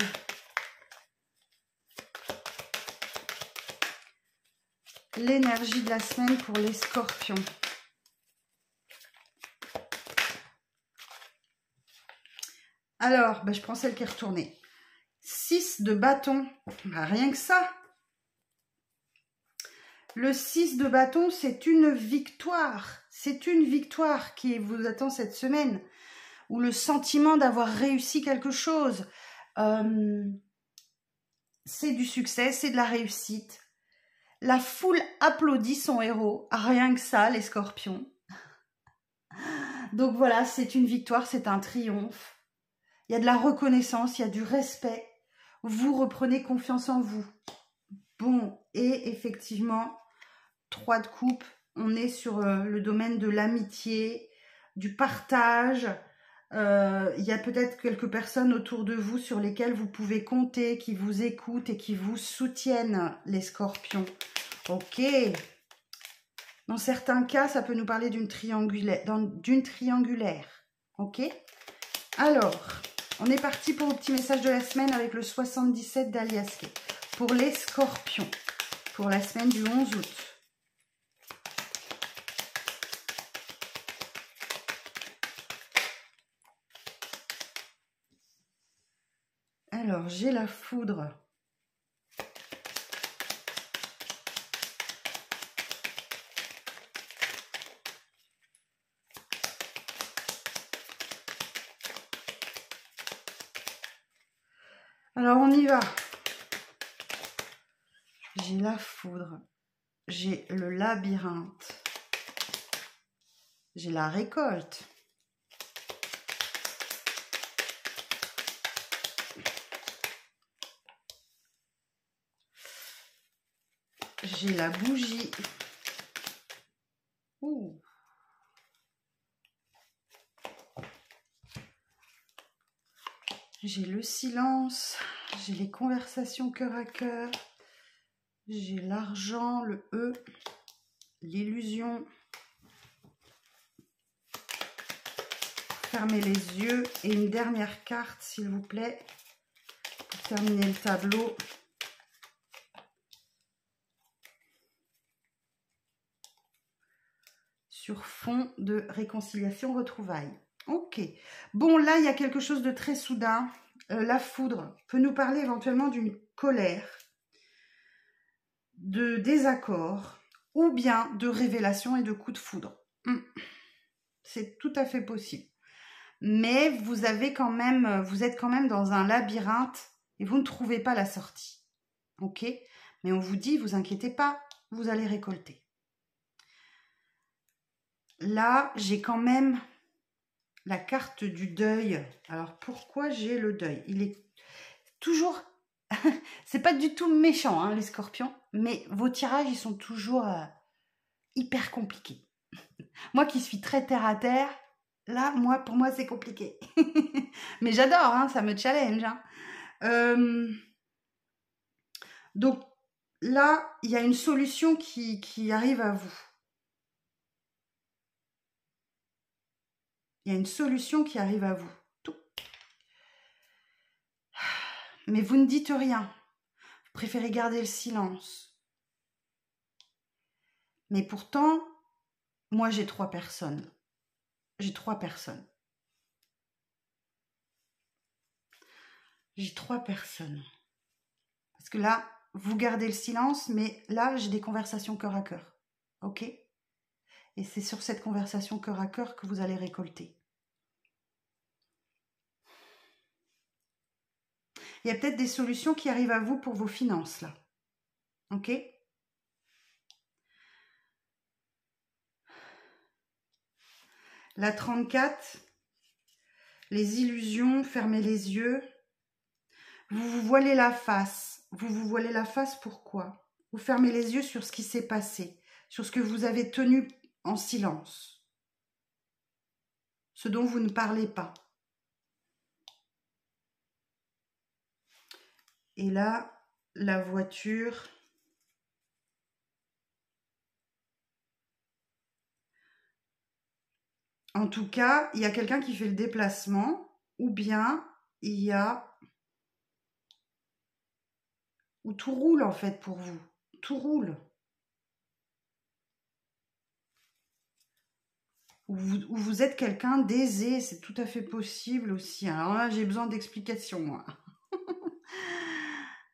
L'énergie de la semaine pour les scorpions. Alors, ben, je prends celle qui est retournée. 6 de bâton. Ben, rien que ça. Le 6 de bâton, c'est une victoire. C'est une victoire qui vous attend cette semaine. Ou le sentiment d'avoir réussi quelque chose. C'est du succès, c'est de la réussite. La foule applaudit son héros. Rien que ça, les scorpions. Donc voilà, c'est une victoire, c'est un triomphe. Il y a de la reconnaissance, il y a du respect. Vous reprenez confiance en vous. Bon, et effectivement, 3 de coupe, on est sur le domaine de l'amitié, du partage. Il y a peut-être quelques personnes autour de vous sur lesquelles vous pouvez compter, qui vous écoutent et qui vous soutiennent, les scorpions. Ok. Dans certains cas, ça peut nous parler d'une triangulaire. Ok. Alors, on est parti pour le petit message de la semaine avec le 77 d'Aliaske. Pour les scorpions, pour la semaine du 11 août. Alors, j'ai la foudre. Alors, on y va. j'ai la foudre, j'ai le labyrinthe, j'ai la récolte, j'ai la bougie. Ouh. J'ai le silence, j'ai les conversations cœur à cœur, j'ai l'argent, le E, l'illusion. Fermez les yeux et une dernière carte, s'il vous plaît, pour terminer le tableau. Sur fond de réconciliation, retrouvailles. Ok. Bon, là, il y a quelque chose de très soudain. La foudre peut nous parler éventuellement d'une colère, de désaccord, ou bien de révélation et de coup de foudre. C'est tout à fait possible. Mais vous êtes quand même dans un labyrinthe et vous ne trouvez pas la sortie. Ok? Mais on vous dit, vous inquiétez pas, vous allez récolter. Là, j'ai quand même la carte du deuil. Alors, pourquoi j'ai le deuil? Il est toujours... C'est pas du tout méchant, hein, les scorpions, mais vos tirages, ils sont toujours hyper compliqués. Moi qui suis très terre à terre, là, pour moi, c'est compliqué. Mais j'adore, hein, ça me challenge. Hein. Donc, là, il y a une solution qui arrive à vous. Il y a une solution qui arrive à vous. Tout. Mais vous ne dites rien. Vous préférez garder le silence. Mais pourtant, moi, j'ai 3 personnes. J'ai 3 personnes. J'ai 3 personnes. Parce que là, vous gardez le silence, mais là, j'ai des conversations cœur à cœur. Ok? Et c'est sur cette conversation cœur à cœur que vous allez récolter. Il y a peut-être des solutions qui arrivent à vous pour vos finances, là. Ok? La 34, les illusions, fermez les yeux. Vous vous voilez la face. Vous vous voilez la face, pourquoi? Vous fermez les yeux sur ce qui s'est passé, sur ce que vous avez tenu en silence, ce dont vous ne parlez pas. Et là, la voiture. En tout cas, il y a quelqu'un qui fait le déplacement, ou bien il y a... Ou tout roule en fait pour vous. Tout roule. Ou vous êtes quelqu'un d'aisé, c'est tout à fait possible aussi. Alors là, j'ai besoin d'explications, moi.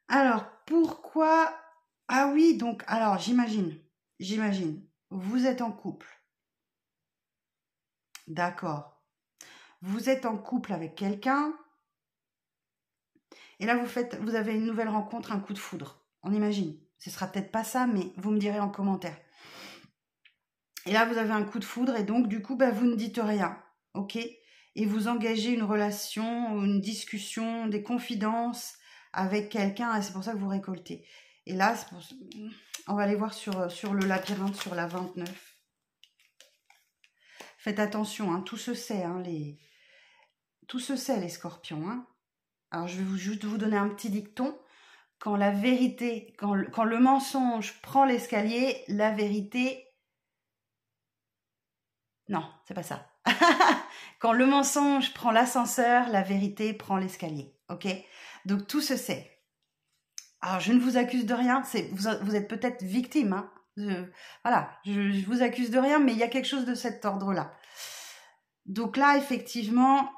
Alors, pourquoi... Ah oui, donc, alors, j'imagine, vous êtes en couple. D'accord. Vous êtes en couple avec quelqu'un. Et là, vous avez une nouvelle rencontre, un coup de foudre. On imagine. Ce sera peut-être pas ça, mais vous me direz en commentaire. Et là, vous avez un coup de foudre et donc, du coup, vous ne dites rien. Ok? Et vous engagez une relation, une discussion, des confidences avec quelqu'un. Et c'est pour ça que vous récoltez. Et là, on va aller voir sur le labyrinthe, sur la 29. Faites attention, hein, tout se sait, hein, tout se sait, les scorpions. Hein. Alors, je vais juste vous donner un petit dicton. Quand la vérité, quand le mensonge prend l'escalier, la vérité... Non, c'est pas ça. Quand le mensonge prend l'ascenseur, la vérité prend l'escalier. Ok? Donc, tout se sait. Alors, je ne vous accuse de rien. Vous êtes peut-être victime. Hein. Voilà, je vous accuse de rien, mais il y a quelque chose de cet ordre-là. Donc là, effectivement,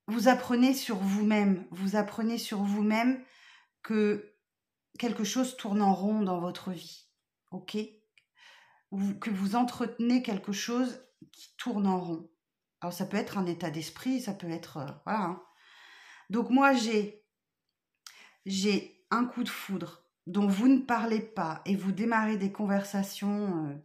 vous apprenez sur vous-même. Vous apprenez sur vous-même que quelque chose tourne en rond dans votre vie. Ok? Que vous entretenez quelque chose qui tourne en rond. Alors, ça peut être un état d'esprit, ça peut être... voilà. Hein. Donc, moi, j'ai un coup de foudre. dont vous ne parlez pas et vous démarrez des conversations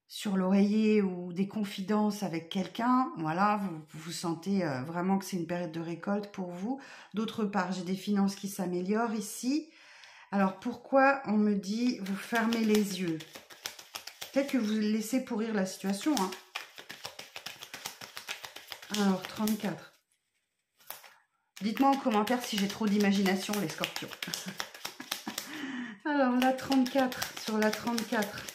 sur l'oreiller ou des confidences avec quelqu'un, voilà, vous sentez vraiment que c'est une période de récolte pour vous. D'autre part, j'ai des finances qui s'améliorent ici. Alors pourquoi on me dit vous fermez les yeux? Peut-être que vous laissez pourrir la situation, hein. Alors, 34. Dites-moi en commentaire si j'ai trop d'imagination, les scorpions. Alors, la 34, sur la 34.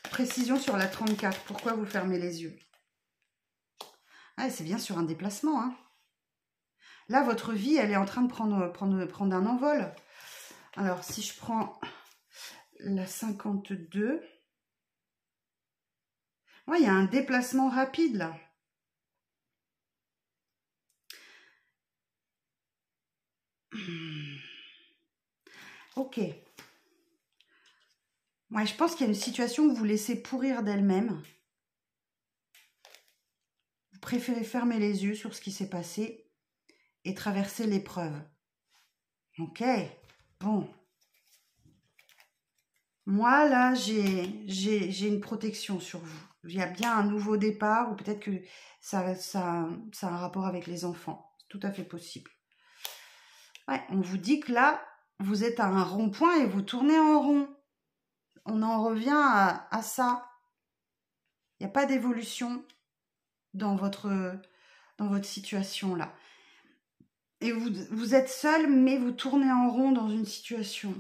Précision sur la 34. Pourquoi vous fermez les yeux? Ah, c'est bien sur un déplacement, hein. Là, votre vie, elle est en train de prendre un envol. Alors, si je prends la 52... Ouais, il y a un déplacement rapide, là. Ok. Ouais, je pense qu'il y a une situation où vous laissez pourrir d'elle-même. Vous préférez fermer les yeux sur ce qui s'est passé et traverser l'épreuve. Ok. Bon. Moi, là, j'ai une protection sur vous. Il y a bien un nouveau départ ou peut-être que ça a un rapport avec les enfants. C'est tout à fait possible. Ouais, on vous dit que là, vous êtes à un rond-point et vous tournez en rond. On en revient à ça. Il n'y a pas d'évolution dans votre situation là. Et vous êtes seul, mais vous tournez en rond dans une situation.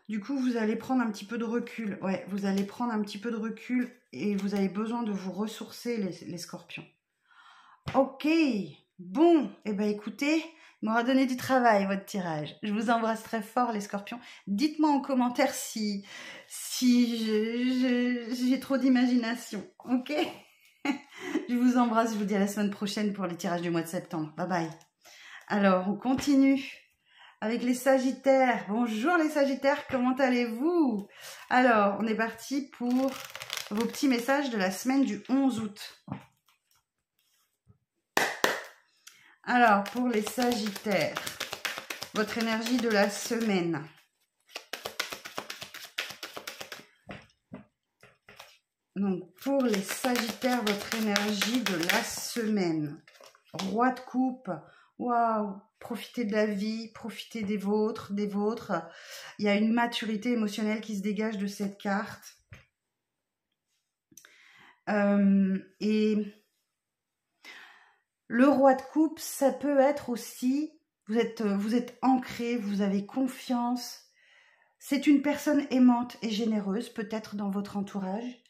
Du coup, vous allez prendre un petit peu de recul. Ouais, vous allez prendre un petit peu de recul et vous avez besoin de vous ressourcer, les scorpions. Ok, bon, eh ben écoutez, il m'aura donné du travail, votre tirage. Je vous embrasse très fort, les scorpions. Dites-moi en commentaire si j'ai trop d'imagination, ok? Je vous embrasse, je vous dis à la semaine prochaine pour les tirages du mois de septembre. Bye bye. Alors, on continue avec les Sagittaires. Bonjour les Sagittaires, comment allez-vous? Alors, on est parti pour vos petits messages de la semaine du 11 août. Alors, pour les Sagittaires, votre énergie de la semaine. Donc, pour les Sagittaires, votre énergie de la semaine. Roi de coupe. Waouh! Profitez de la vie, profitez des vôtres, Il y a une maturité émotionnelle qui se dégage de cette carte. Et le roi de coupe, ça peut être aussi, vous êtes ancré, vous avez confiance. C'est une personne aimante et généreuse, peut-être dans votre entourage.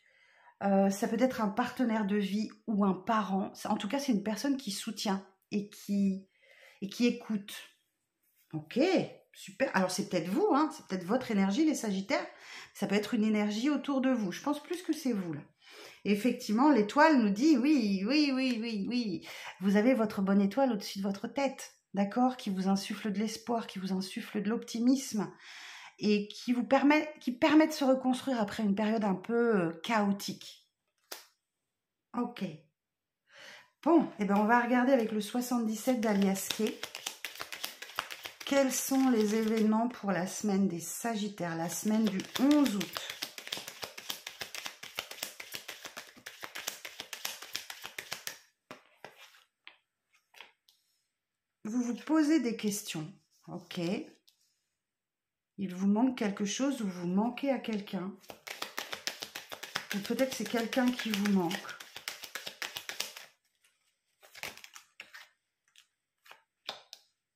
Ça peut être un partenaire de vie ou un parent. En tout cas, c'est une personne qui soutient et qui écoute. Ok, super. Alors, c'est peut-être vous, hein, c'est peut-être votre énergie, les Sagittaires. Ça peut être une énergie autour de vous. Je pense plus que c'est vous, là. Et effectivement, l'étoile nous dit, oui. Vous avez votre bonne étoile au-dessus de votre tête, d'accord? Qui vous insuffle de l'espoir, qui vous insuffle de l'optimisme et qui permet de se reconstruire après une période un peu chaotique. Ok. Bon, eh ben on va regarder avec le 77 d'Alias Kay. Quels sont les événements pour la semaine des Sagittaires, la semaine du 11 août? Vous vous posez des questions, ok? Il vous manque quelque chose ou vous manquez à quelqu'un. Ou peut-être c'est quelqu'un qui vous manque.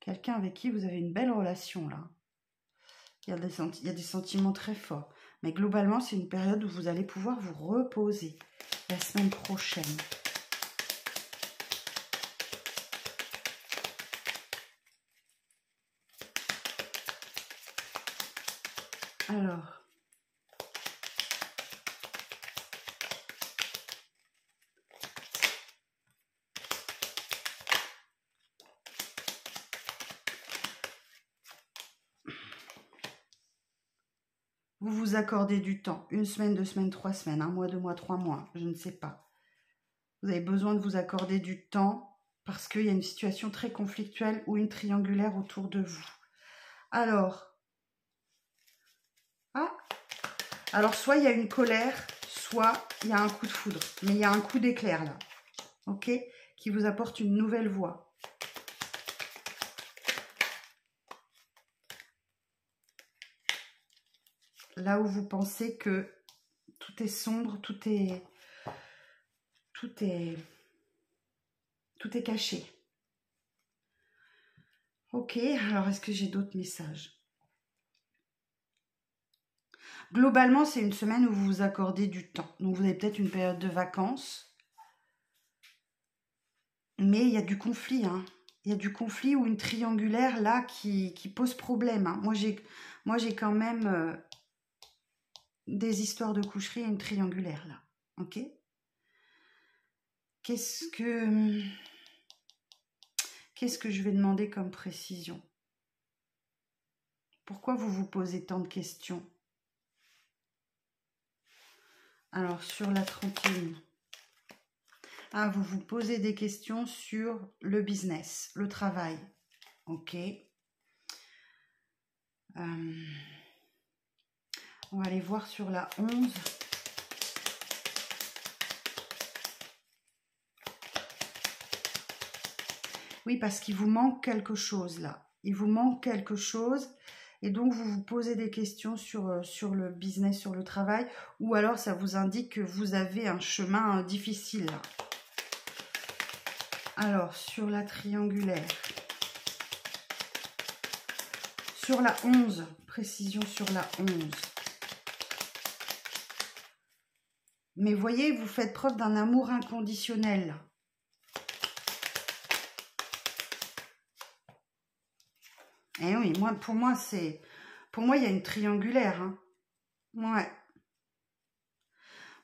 Quelqu'un avec qui vous avez une belle relation, là. Il y a des sentiments très forts. Mais globalement, c'est une période où vous allez pouvoir vous reposer la semaine prochaine. Alors... Vous vous accordez du temps, 1 semaine, 2 semaines, 3 semaines, 1 mois, 2 mois, 3 mois, je ne sais pas. Vous avez besoin de vous accorder du temps parce qu'il y a une situation très conflictuelle ou une triangulaire autour de vous. Alors, soit il y a une colère, soit il y a un coup de foudre. Mais il y a un coup d'éclair là, ok, qui vous apporte une nouvelle voie. Là où vous pensez que tout est sombre, tout est caché. Ok, alors est-ce que j'ai d'autres messages? Globalement, c'est une semaine où vous vous accordez du temps. Donc, vous avez peut-être une période de vacances. Mais il y a du conflit, hein. Il y a du conflit ou une triangulaire, là, qui pose problème, hein. Moi, j'ai quand même des histoires de coucherie et une triangulaire, là. Ok? Qu'est-ce que je vais demander comme précision? Pourquoi vous vous posez tant de questions? Alors, sur la 31. Ah, vous vous posez des questions sur le business, le travail. Ok. On va aller voir sur la 11. Oui, parce qu'il vous manque quelque chose là. Il vous manque quelque chose. Et donc, vous vous posez des questions sur le business, sur le travail. Ou alors, ça vous indique que vous avez un chemin difficile là. Alors, sur la triangulaire. Sur la 11. Précision sur la 11. Mais voyez, vous faites preuve d'un amour inconditionnel. Eh oui, pour moi, il y a une triangulaire. Hein. Ouais.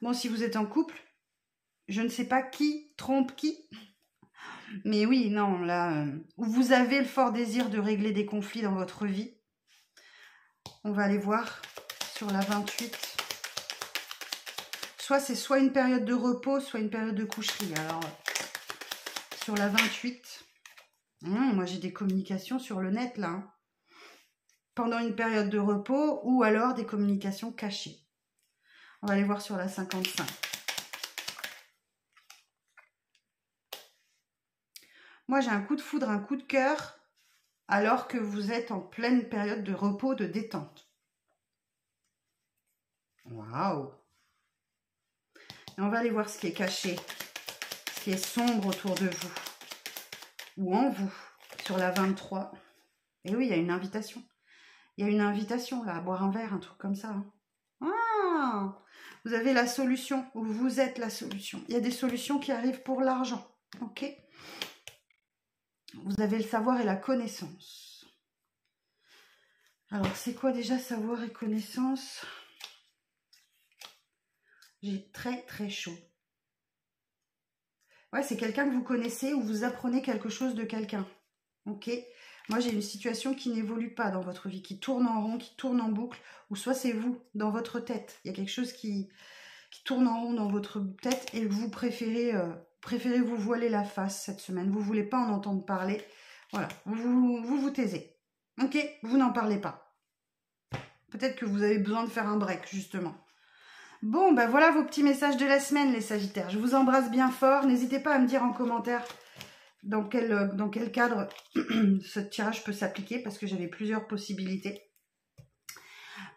Bon, si vous êtes en couple, je ne sais pas qui trompe qui. Mais oui, non, là, vous avez le fort désir de régler des conflits dans votre vie. On va aller voir sur la 28. C'est soit une période de repos, soit une période de coucherie. Alors, sur la 28, moi j'ai des communications sur le net là. Hein. Pendant une période de repos ou alors des communications cachées. On va aller voir sur la 55. Moi, j'ai un coup de foudre, un coup de cœur, alors que vous êtes en pleine période de repos, de détente. Waouh! Et on va aller voir ce qui est caché, ce qui est sombre autour de vous, ou en vous, sur la 23. Et oui, il y a une invitation. Il y a une invitation, là, à boire un verre, un truc comme ça. Hein. Ah! Vous avez la solution, ou vous êtes la solution. Il y a des solutions qui arrivent pour l'argent, ok? Vous avez le savoir et la connaissance. Alors, c'est quoi déjà savoir et connaissance? J'ai très très chaud. Ouais, c'est quelqu'un que vous connaissez ou vous apprenez quelque chose de quelqu'un. Ok? Moi, j'ai une situation qui n'évolue pas dans votre vie, qui tourne en rond, qui tourne en boucle, ou soit c'est vous, dans votre tête. Il y a quelque chose qui tourne en rond dans votre tête et vous préférez vous voiler la face cette semaine. Vous ne voulez pas en entendre parler. Voilà, vous taisez. Ok? Vous n'en parlez pas. Peut-être que vous avez besoin de faire un break, justement. Bon, ben voilà vos petits messages de la semaine, les Sagittaires. Je vous embrasse bien fort. N'hésitez pas à me dire en commentaire dans quel cadre ce tirage peut s'appliquer, parce que j'avais plusieurs possibilités.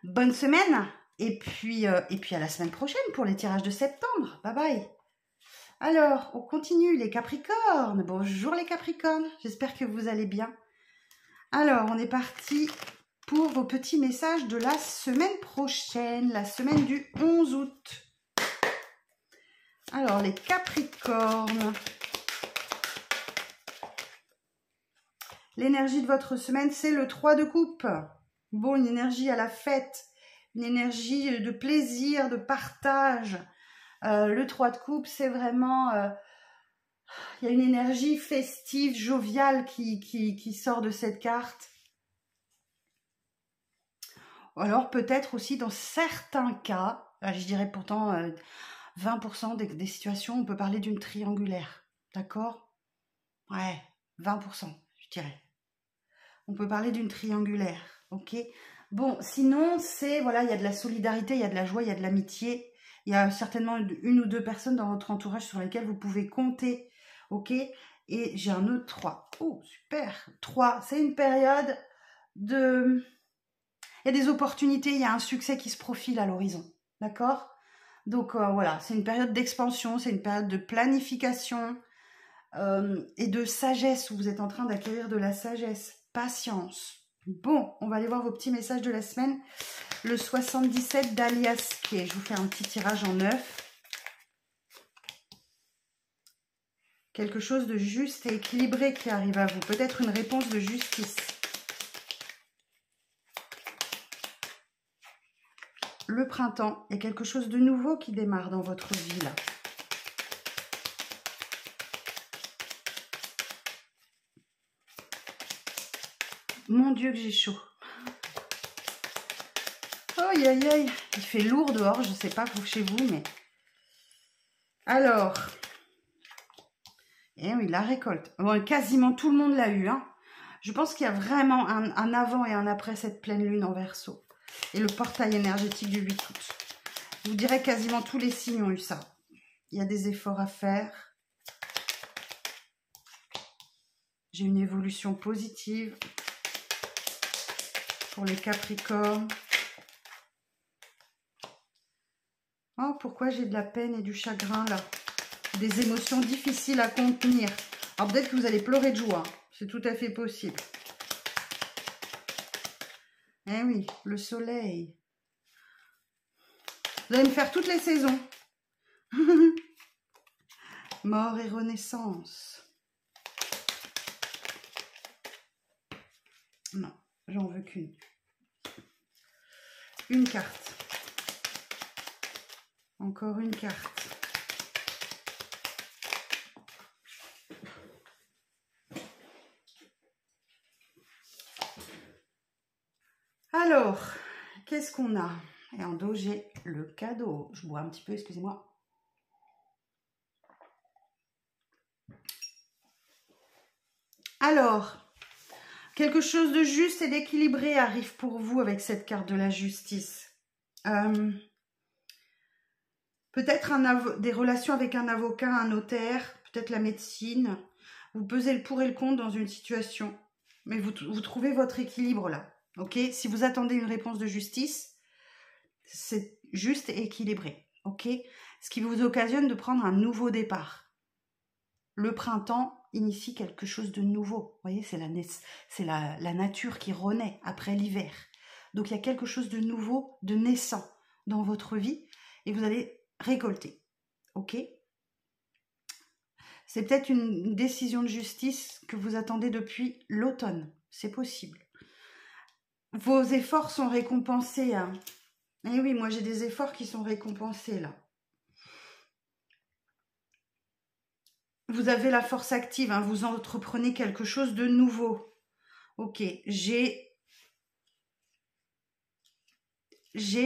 Bonne semaine, et puis à la semaine prochaine pour les tirages de septembre. Bye bye. Alors, on continue, les Capricornes. Bonjour les Capricornes, j'espère que vous allez bien. Alors, on est parti pour vos petits messages de la semaine prochaine, la semaine du 11 août. Alors, les Capricornes. L'énergie de votre semaine, c'est le 3 de coupe. Bon, une énergie à la fête, une énergie de plaisir, de partage. Le 3 de coupe, c'est vraiment... il y a une énergie festive, joviale qui sort de cette carte. Ou alors peut-être aussi dans certains cas, je dirais pourtant 20% des situations, on peut parler d'une triangulaire. D'accord? Ouais, 20%, je dirais. On peut parler d'une triangulaire, ok? Bon, sinon, c'est, voilà, il y a de la solidarité, il y a de la joie, il y a de l'amitié. Il y a certainement une ou deux personnes dans votre entourage sur lesquelles vous pouvez compter, ok? Et j'ai un autre 3. Oh, super! 3, c'est une période de... Il y a des opportunités, il y a un succès qui se profile à l'horizon, d'accord? Donc voilà, c'est une période d'expansion, c'est une période de planification et de sagesse où vous êtes en train d'acquérir de la sagesse, patience. Bon, on va aller voir vos petits messages de la semaine. Le 77 d'Alias Kay. Je vous fais un petit tirage en 9. Quelque chose de juste et équilibré qui arrive à vous. Peut-être une réponse de justice. Le printemps, il y a quelque chose de nouveau qui démarre dans votre vie là. Mon Dieu que j'ai chaud. Aïe aïe aïe, il fait lourd dehors, je ne sais pas pour chez vous, mais... Alors, eh oui, la récolte. Bon, quasiment tout le monde l'a eu, hein. Je pense qu'il y a vraiment un avant et un après cette pleine lune en Verseau. Et le portail énergétique du 8 août. Je vous dirais quasiment tous les signes ont eu ça. Il y a des efforts à faire. J'ai une évolution positive pour les Capricornes. Oh, pourquoi j'ai de la peine et du chagrin là? Des émotions difficiles à contenir. Alors peut-être que vous allez pleurer de joie. C'est tout à fait possible. Eh oui, le soleil. Vous allez me faire toutes les saisons. Mort et renaissance. Non, j'en veux qu'une. Une carte. Encore une carte. Alors, qu'est-ce qu'on a? Et en dos, j'ai le cadeau. Je bois un petit peu, excusez-moi. Alors, quelque chose de juste et d'équilibré arrive pour vous avec cette carte de la justice. Peut-être des relations avec un avocat, un notaire, peut-être la médecine. Vous pesez le pour et le contre dans une situation. Mais vous trouvez votre équilibre là. Ok? Si vous attendez une réponse de justice, c'est juste et équilibré. Ok? Ce qui vous occasionne de prendre un nouveau départ. Le printemps initie quelque chose de nouveau. Vous voyez, c'est la nature qui renaît après l'hiver. Donc il y a quelque chose de nouveau, de naissant dans votre vie et vous allez récolter. Ok? C'est peut-être une décision de justice que vous attendez depuis l'automne. C'est possible. Vos efforts sont récompensés. Hein. Eh oui, moi j'ai des efforts qui sont récompensés là. Vous avez la force active, hein, vous entreprenez quelque chose de nouveau. Ok, j'ai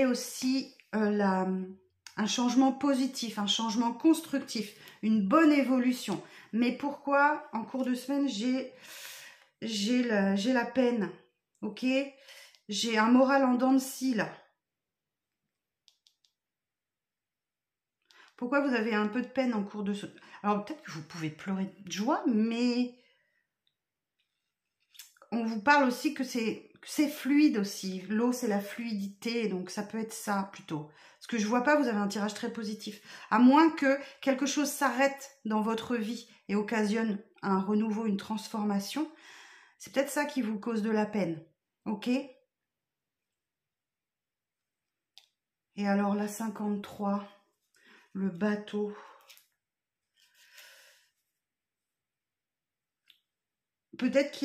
aussi un changement positif, un changement constructif, une bonne évolution. Mais pourquoi en cours de semaine j'ai la peine, ok? J'ai un moral en dents de scie là. Pourquoi vous avez un peu de peine en cours de semaine? Alors peut-être que vous pouvez pleurer de joie, mais on vous parle aussi que c'est fluide aussi. L'eau, c'est la fluidité, donc ça peut être ça plutôt. Parce que je vois pas, vous avez un tirage très positif. À moins que quelque chose s'arrête dans votre vie et occasionne un renouveau, une transformation. C'est peut-être ça qui vous cause de la peine. Ok? Et alors la 53, le bateau. Peut-être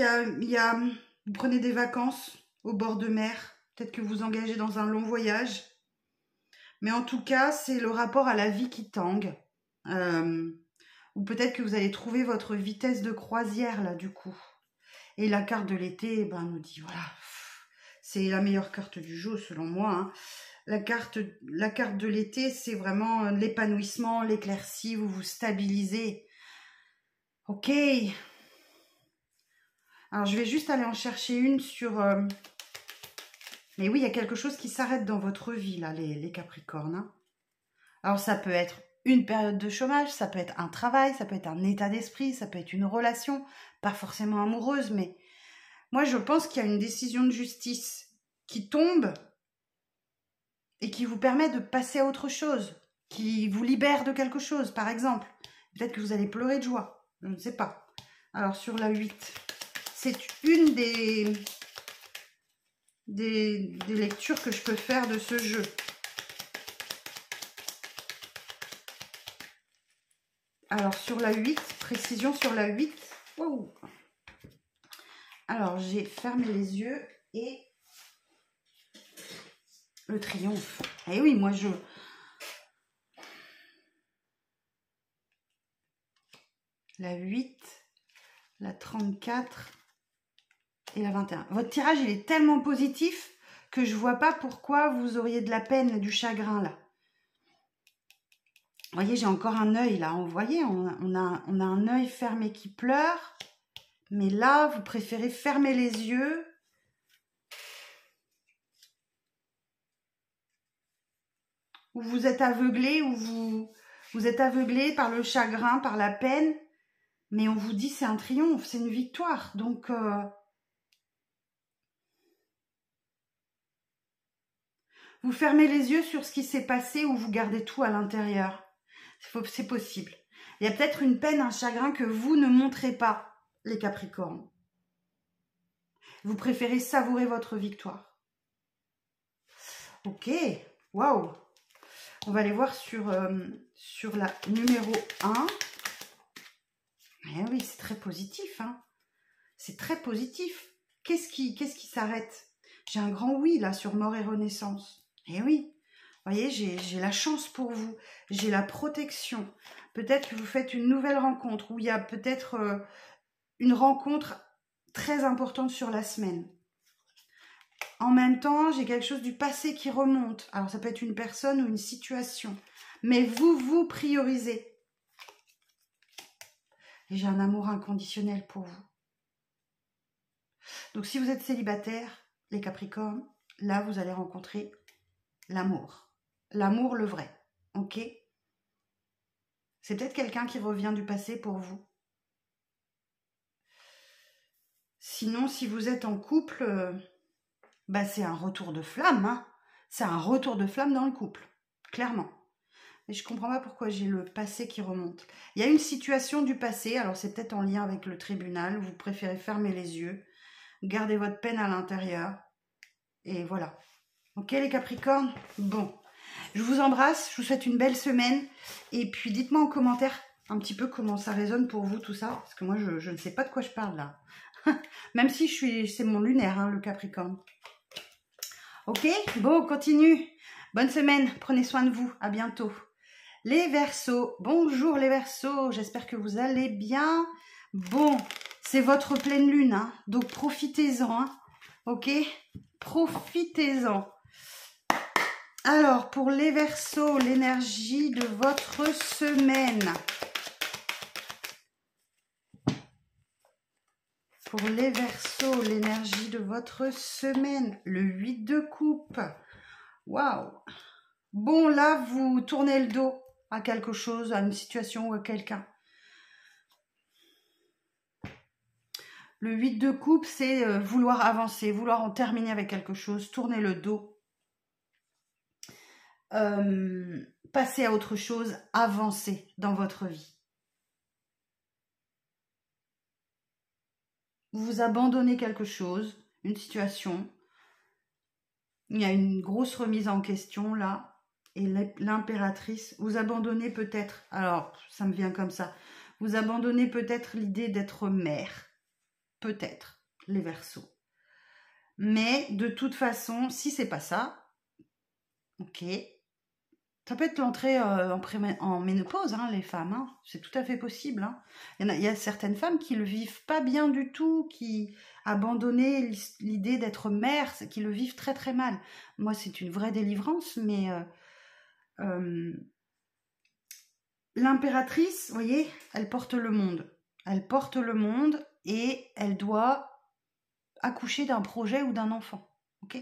vous prenez des vacances au bord de mer. Peut-être que vous engagez dans un long voyage. Mais en tout cas, c'est le rapport à la vie qui tangue. Ou peut-être que vous allez trouver votre vitesse de croisière, là, du coup. Et la carte de l'été, ben, nous dit, voilà, c'est la meilleure carte du jeu, selon moi. Hein. La carte de l'été, c'est vraiment l'épanouissement, l'éclaircie, vous vous stabilisez. Ok. Alors, je vais juste aller en chercher une sur... Mais oui, il y a quelque chose qui s'arrête dans votre vie, là, les Capricornes. Hein. Alors, ça peut être une période de chômage, ça peut être un travail, ça peut être un état d'esprit, ça peut être une relation, pas forcément amoureuse, mais moi, je pense qu'il y a une décision de justice qui tombe et qui vous permet de passer à autre chose, qui vous libère de quelque chose, par exemple. Peut-être que vous allez pleurer de joie, je ne sais pas. Alors, sur la 8, c'est une des lectures que je peux faire de ce jeu. Alors, sur la 8, précision sur la 8. Wow. Alors, j'ai fermé les yeux et le triomphe. Eh oui, moi, la 8, la 34 et la 21. Votre tirage, il est tellement positif que je ne vois pas pourquoi vous auriez de la peine, du chagrin, là. Vous voyez, j'ai encore un œil, là. Vous voyez, on a un œil fermé qui pleure. Mais là, vous préférez fermer les yeux. Ou vous êtes aveuglé, ou vous êtes aveuglé par le chagrin, par la peine. Mais on vous dit c'est un triomphe, c'est une victoire. Donc, vous fermez les yeux sur ce qui s'est passé ou vous gardez tout à l'intérieur. C'est possible. Il y a peut-être une peine, un chagrin que vous ne montrez pas, les Capricornes. Vous préférez savourer votre victoire. Ok, waouh. On va aller voir sur la numéro 1. Eh oui, c'est très positif. Hein. C'est très positif. Qu'est-ce qui s'arrête? J'ai un grand oui là sur mort et renaissance. Eh oui, vous voyez, j'ai la chance pour vous. J'ai la protection. Peut-être que vous faites une nouvelle rencontre ou il y a peut-être une rencontre très importante sur la semaine. En même temps, j'ai quelque chose du passé qui remonte. Alors, ça peut être une personne ou une situation. Mais vous priorisez. Et j'ai un amour inconditionnel pour vous. Donc, si vous êtes célibataire, les Capricornes, là, vous allez rencontrer l'amour. L'amour, le vrai. Ok? C'est peut-être quelqu'un qui revient du passé pour vous. Sinon, si vous êtes en couple, bah, c'est un retour de flamme. Hein. C'est un retour de flamme dans le couple. Clairement. Mais je ne comprends pas pourquoi j'ai le passé qui remonte. Il y a une situation du passé, alors c'est peut-être en lien avec le tribunal, vous préférez fermer les yeux, garder votre peine à l'intérieur, et voilà. Ok les Capricornes? Bon, je vous embrasse, je vous souhaite une belle semaine, et puis dites-moi en commentaire un petit peu comment ça résonne pour vous tout ça, parce que moi je ne sais pas de quoi je parle là. Même si c'est mon lunaire, hein, le Capricorne. Ok, bon, on continue. Bonne semaine, prenez soin de vous, à bientôt. Les Verseaux, bonjour les Verseaux, j'espère que vous allez bien. Bon, c'est votre pleine lune, hein, donc profitez-en, hein, ok? Profitez-en. Alors, pour les Verseaux, l'énergie de votre semaine. Pour les Verseaux, l'énergie de votre semaine, le 8 de coupe. Waouh! Bon, là, vous tournez le dos à quelque chose, à une situation ou à quelqu'un. Le 8 de coupe, c'est vouloir avancer, vouloir en terminer avec quelque chose, tourner le dos, passer à autre chose, avancer dans votre vie. Vous abandonnez quelque chose, une situation. Il y a une grosse remise en question là. Et l'impératrice, vous abandonnez peut-être, alors ça me vient comme ça, vous abandonnez peut-être l'idée d'être mère. Peut-être, les Verseaux. Mais de toute façon, si c'est pas ça, ok, Ça peut être l'entrée en ménopause, hein, les femmes. Hein. C'est tout à fait possible. Hein. Il y a certaines femmes qui le vivent pas bien du tout, qui abandonnaient l'idée d'être mère, qui le vivent très très mal. Moi, c'est une vraie délivrance, mais l'impératrice, vous voyez, elle porte le monde. Elle porte le monde et elle doit accoucher d'un projet ou d'un enfant. Ok ?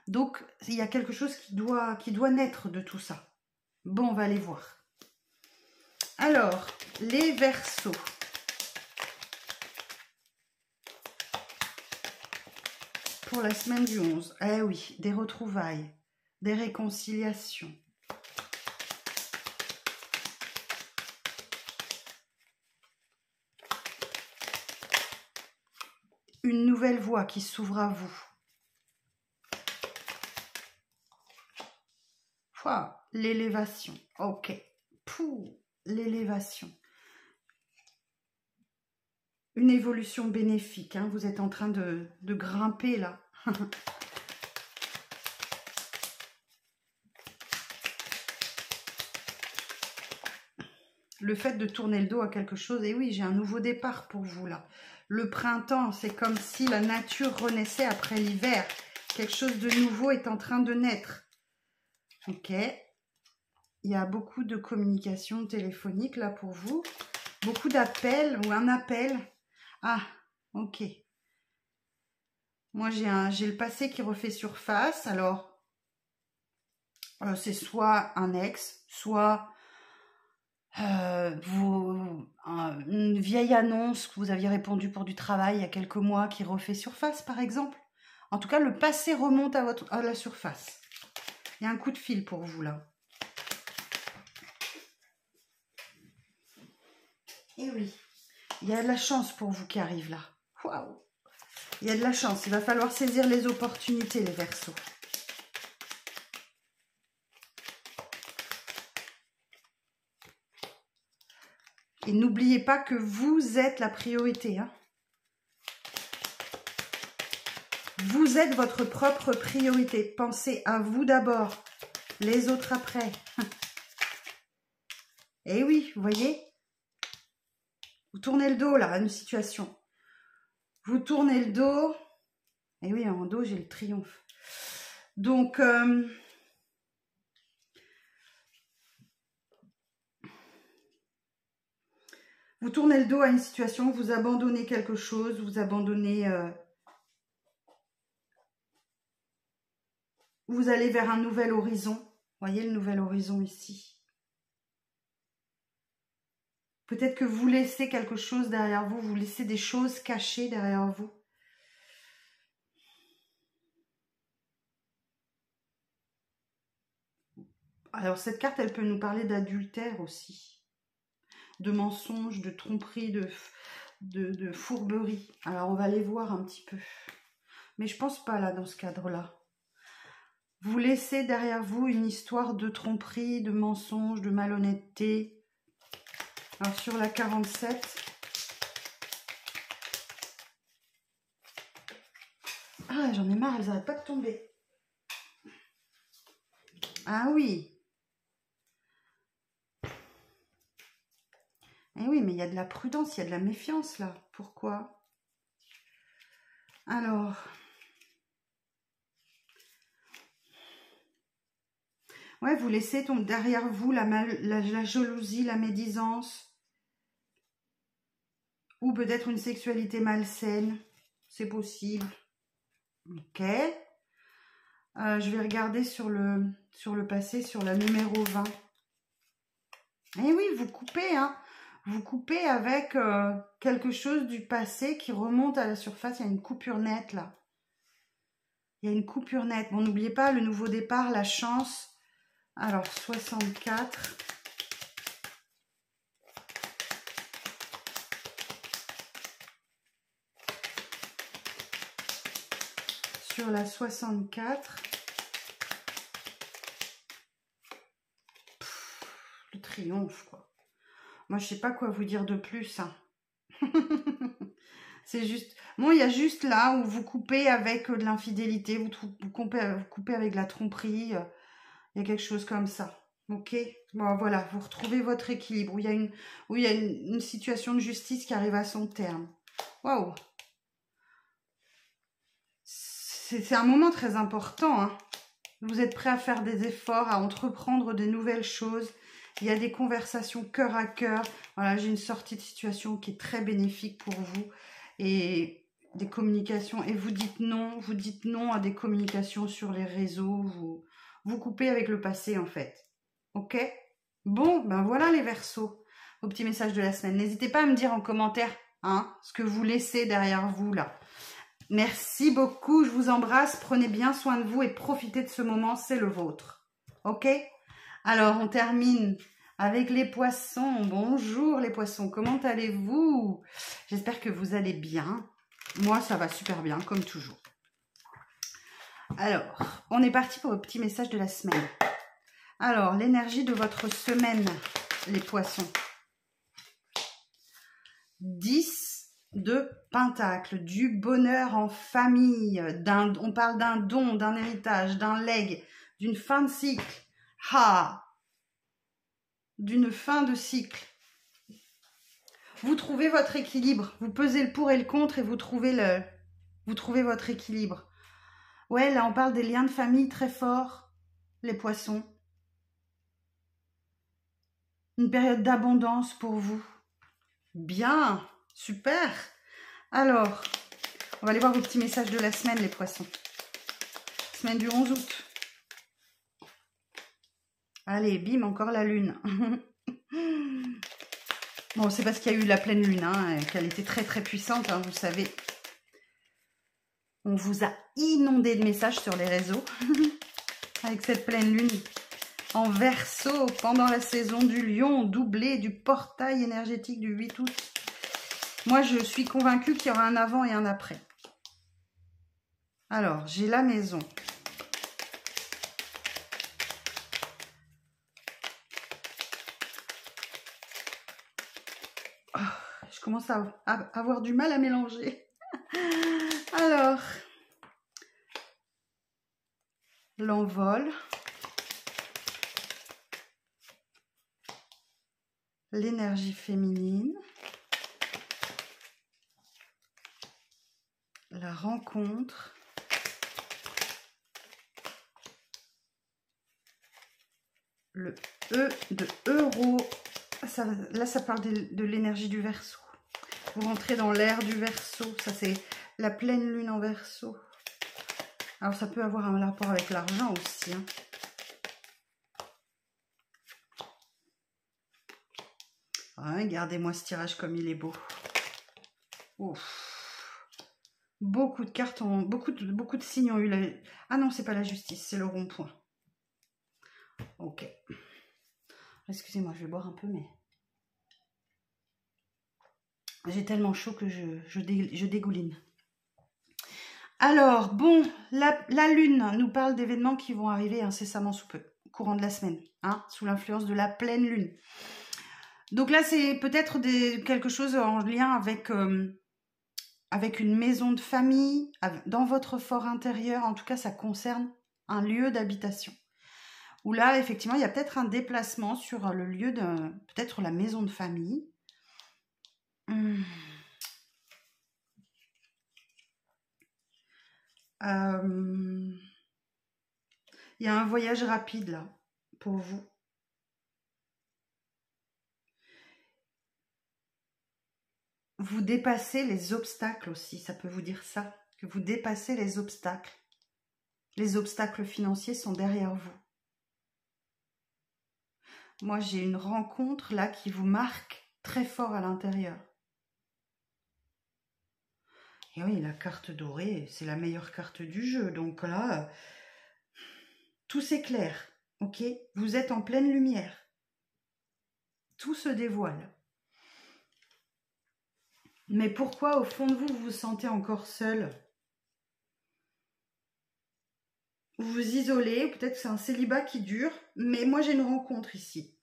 Donc, il y a quelque chose qui doit naître de tout ça. Bon, on va aller voir. Alors, les Verseaux. Pour la semaine du 11. Eh oui, des retrouvailles, des réconciliations. Une nouvelle voie qui s'ouvre à vous. L'élévation. Ok. Pouh, l'élévation. Une évolution bénéfique. Hein. Vous êtes en train de grimper là. Le fait de tourner le dos à quelque chose. Et oui, j'ai un nouveau départ pour vous là. Le printemps, c'est comme si la nature renaissait après l'hiver. Quelque chose de nouveau est en train de naître. Ok. Il y a beaucoup de communication téléphonique là pour vous. Beaucoup d'appels ou un appel. Ah, ok. Moi, j'ai le passé qui refait surface. Alors, c'est soit un ex, soit une vieille annonce que vous aviez répondu pour du travail il y a quelques mois qui refait surface, par exemple. En tout cas, le passé remonte à la surface. Il y a un coup de fil pour vous, là. Et oui, il y a de la chance pour vous qui arrive là. Waouh! Il y a de la chance. Il va falloir saisir les opportunités, les Verseaux. Et n'oubliez pas que vous êtes la priorité. Hein. Vous êtes votre propre priorité. Pensez à vous d'abord, les autres après. Et oui, vous voyez? Vous tournez le dos là à une situation. Vous tournez le dos. Et oui, en dos, j'ai le triomphe. Donc, vous tournez le dos à une situation, vous abandonnez quelque chose, vous abandonnez... vous allez vers un nouvel horizon. Vous voyez le nouvel horizon ici. Peut-être que vous laissez quelque chose derrière vous, vous laissez des choses cachées derrière vous. Alors cette carte, elle peut nous parler d'adultère aussi, de mensonges, de tromperies, de fourberies. Alors on va les voir un petit peu. Mais je pense pas là, dans ce cadre-là. Vous laissez derrière vous une histoire de tromperie, de mensonges, de malhonnêteté. Alors sur la 47... Ah, j'en ai marre, elles n'arrêtent pas de tomber. Ah oui. Eh oui, mais il y a de la prudence, il y a de la méfiance là. Pourquoi? Alors... Ouais, vous laissez derrière vous la jalousie, la médisance. Ou peut-être une sexualité malsaine. C'est possible. Ok. Je vais regarder sur le passé, sur la numéro 20. Eh oui, vous coupez, hein. Vous coupez avec quelque chose du passé qui remonte à la surface. Il y a une coupure nette, là. Il y a une coupure nette. Bon, n'oubliez pas, le nouveau départ, la chance. Alors, 64. Sur la 64. Le triomphe, quoi. Moi, je sais pas quoi vous dire de plus. Hein. C'est juste... Bon, il y a juste là où vous coupez avec de l'infidélité, vous coupez avec de la tromperie. Il y a quelque chose comme ça. Ok, bon voilà, vous retrouvez votre équilibre, où il y a une situation de justice qui arrive à son terme. Waouh! C'est un moment très important, hein. Vous êtes prêt à faire des efforts, à entreprendre de nouvelles choses. Il y a des conversations cœur à cœur. Voilà, j'ai une sortie de situation qui est très bénéfique pour vous. Et des communications. Et vous dites non à des communications sur les réseaux. Vous coupez avec le passé, en fait. Ok? Bon, ben voilà les Verseaux. Vos petits messages de la semaine. N'hésitez pas à me dire en commentaire, hein, ce que vous laissez derrière vous, là. Merci beaucoup, je vous embrasse, prenez bien soin de vous et profitez de ce moment, c'est le vôtre. Ok? Alors, on termine avec les poissons. Bonjour les poissons, comment allez-vous? J'espère que vous allez bien. Moi, ça va super bien, comme toujours. Alors, on est parti pour le petit message de la semaine. Alors, l'énergie de votre semaine, les poissons. 10 de Pentacle, du bonheur en famille, on parle d'un don, d'un héritage, d'un legs, d'une fin de cycle, d'une fin de cycle. Vous trouvez votre équilibre, vous pesez le pour et le contre et vous trouvez votre équilibre. Ouais, là on parle des liens de famille très forts, les poissons. Une période d'abondance pour vous. Bien, super. Alors, on va aller voir vos petits messages de la semaine, les poissons. Semaine du 11 août. Allez, bim, encore la lune. Bon, c'est parce qu'il y a eu la pleine lune, hein, qu'elle était très très puissante, hein, vous savez. On vous a inondé de messages sur les réseaux avec cette pleine lune en Verseau pendant la saison du lion, doublé du portail énergétique du 8 août. Moi, je suis convaincue qu'il y aura un avant et un après. Alors, j'ai la maison. Oh, je commence à avoir du mal à mélanger. Alors, l'envol. L'énergie féminine. La rencontre. Le E de euro. Là, ça parle de l'énergie du Verseau. Vous rentrez dans l'ère du Verseau. Ça, c'est la pleine lune en Verseau. Alors, ça peut avoir un rapport avec l'argent aussi. Hein. Ouais, regardez-moi ce tirage comme il est beau. Ouf. Beaucoup de cartes, beaucoup de signes ont eu la... Ah non, c'est pas la justice, c'est le rond-point. Ok. Excusez-moi, je vais boire un peu, mais... J'ai tellement chaud que je dégouline. Alors, bon, la lune nous parle d'événements qui vont arriver incessamment sous peu, au courant de la semaine, hein, sous l'influence de la pleine lune. Donc là, c'est peut-être quelque chose en lien avec une maison de famille, dans votre fort intérieur. En tout cas, ça concerne un lieu d'habitation. Où là, effectivement, il y a peut-être un déplacement sur le lieu de... Peut-être la maison de famille. Il y a un voyage rapide, là, pour vous. Vous dépassez les obstacles aussi, ça peut vous dire ça. Que vous dépassez les obstacles. Les obstacles financiers sont derrière vous. Moi, j'ai une rencontre, là, qui vous marque très fort à l'intérieur. Et oui, la carte dorée, c'est la meilleure carte du jeu. Donc là, tout s'éclaire, ok? Vous êtes en pleine lumière. Tout se dévoile. Mais pourquoi, au fond de vous, vous vous sentez encore seul? Vous vous isolez, peut-être que c'est un célibat qui dure, mais moi j'ai une rencontre ici.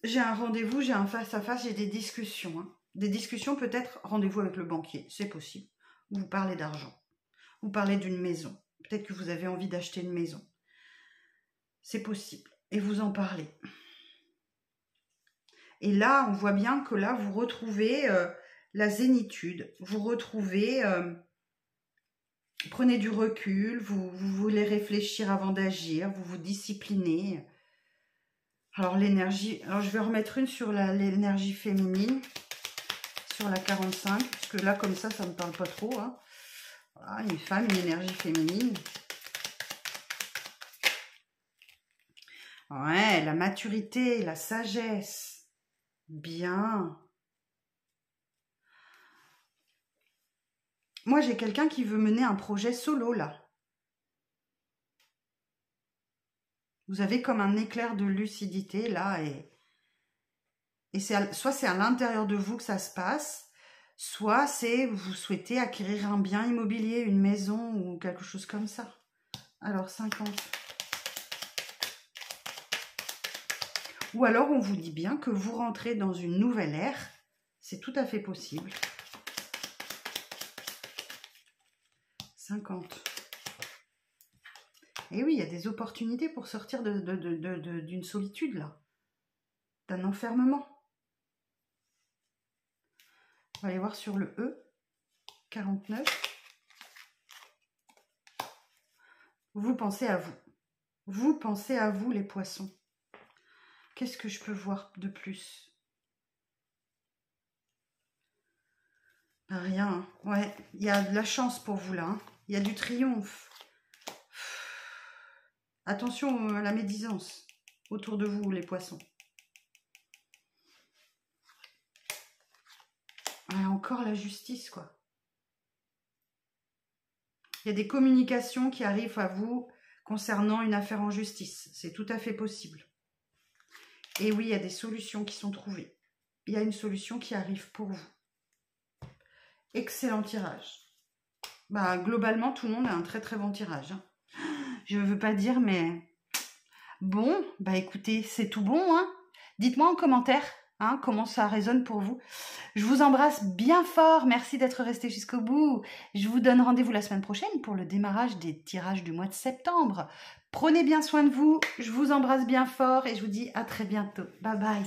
J'ai un rendez-vous, j'ai un face-à-face, j'ai des discussions. Hein. Des discussions, peut-être rendez-vous avec le banquier, c'est possible. Vous parlez d'argent, vous parlez d'une maison. Peut-être que vous avez envie d'acheter une maison. c'est possible. Et vous en parlez. Et là, on voit bien que là, vous retrouvez la zénitude. Vous retrouvez... prenez du recul, vous voulez réfléchir avant d'agir, vous vous disciplinez. Alors l'énergie, alors je vais remettre une sur l'énergie féminine, sur la 45, parce que là comme ça me parle pas trop. Hein. Voilà, une femme, une énergie féminine. Ouais, la maturité, la sagesse. Bien. Moi j'ai quelqu'un qui veut mener un projet solo là. Vous avez comme un éclair de lucidité là et soit c'est à l'intérieur de vous que ça se passe, soit c'est vous souhaitez acquérir un bien immobilier, une maison ou quelque chose comme ça. Alors 50. Ou alors on vous dit bien que vous rentrez dans une nouvelle ère, c'est tout à fait possible. 50. Et oui, il y a des opportunités pour sortir d'une solitude, là. D'un enfermement. On va aller voir sur le E. 49. Vous pensez à vous. Vous pensez à vous, les poissons. Qu'est-ce que je peux voir de plus? Rien. Hein. Ouais, il y a de la chance pour vous, là. Hein. Il y a du triomphe. Attention à la médisance autour de vous, les poissons. Ouais, encore la justice, quoi. Il y a des communications qui arrivent à vous concernant une affaire en justice. C'est tout à fait possible. Et oui, il y a des solutions qui sont trouvées. Il y a une solution qui arrive pour vous. Excellent tirage. Bah, globalement, tout le monde a un très très bon tirage. Hein. Je ne veux pas dire, mais... Bon, bah écoutez, c'est tout bon. Hein. Dites-moi en commentaire hein, comment ça résonne pour vous. Je vous embrasse bien fort. Merci d'être resté jusqu'au bout. Je vous donne rendez-vous la semaine prochaine pour le démarrage des tirages du mois de septembre. Prenez bien soin de vous. Je vous embrasse bien fort et je vous dis à très bientôt. Bye bye.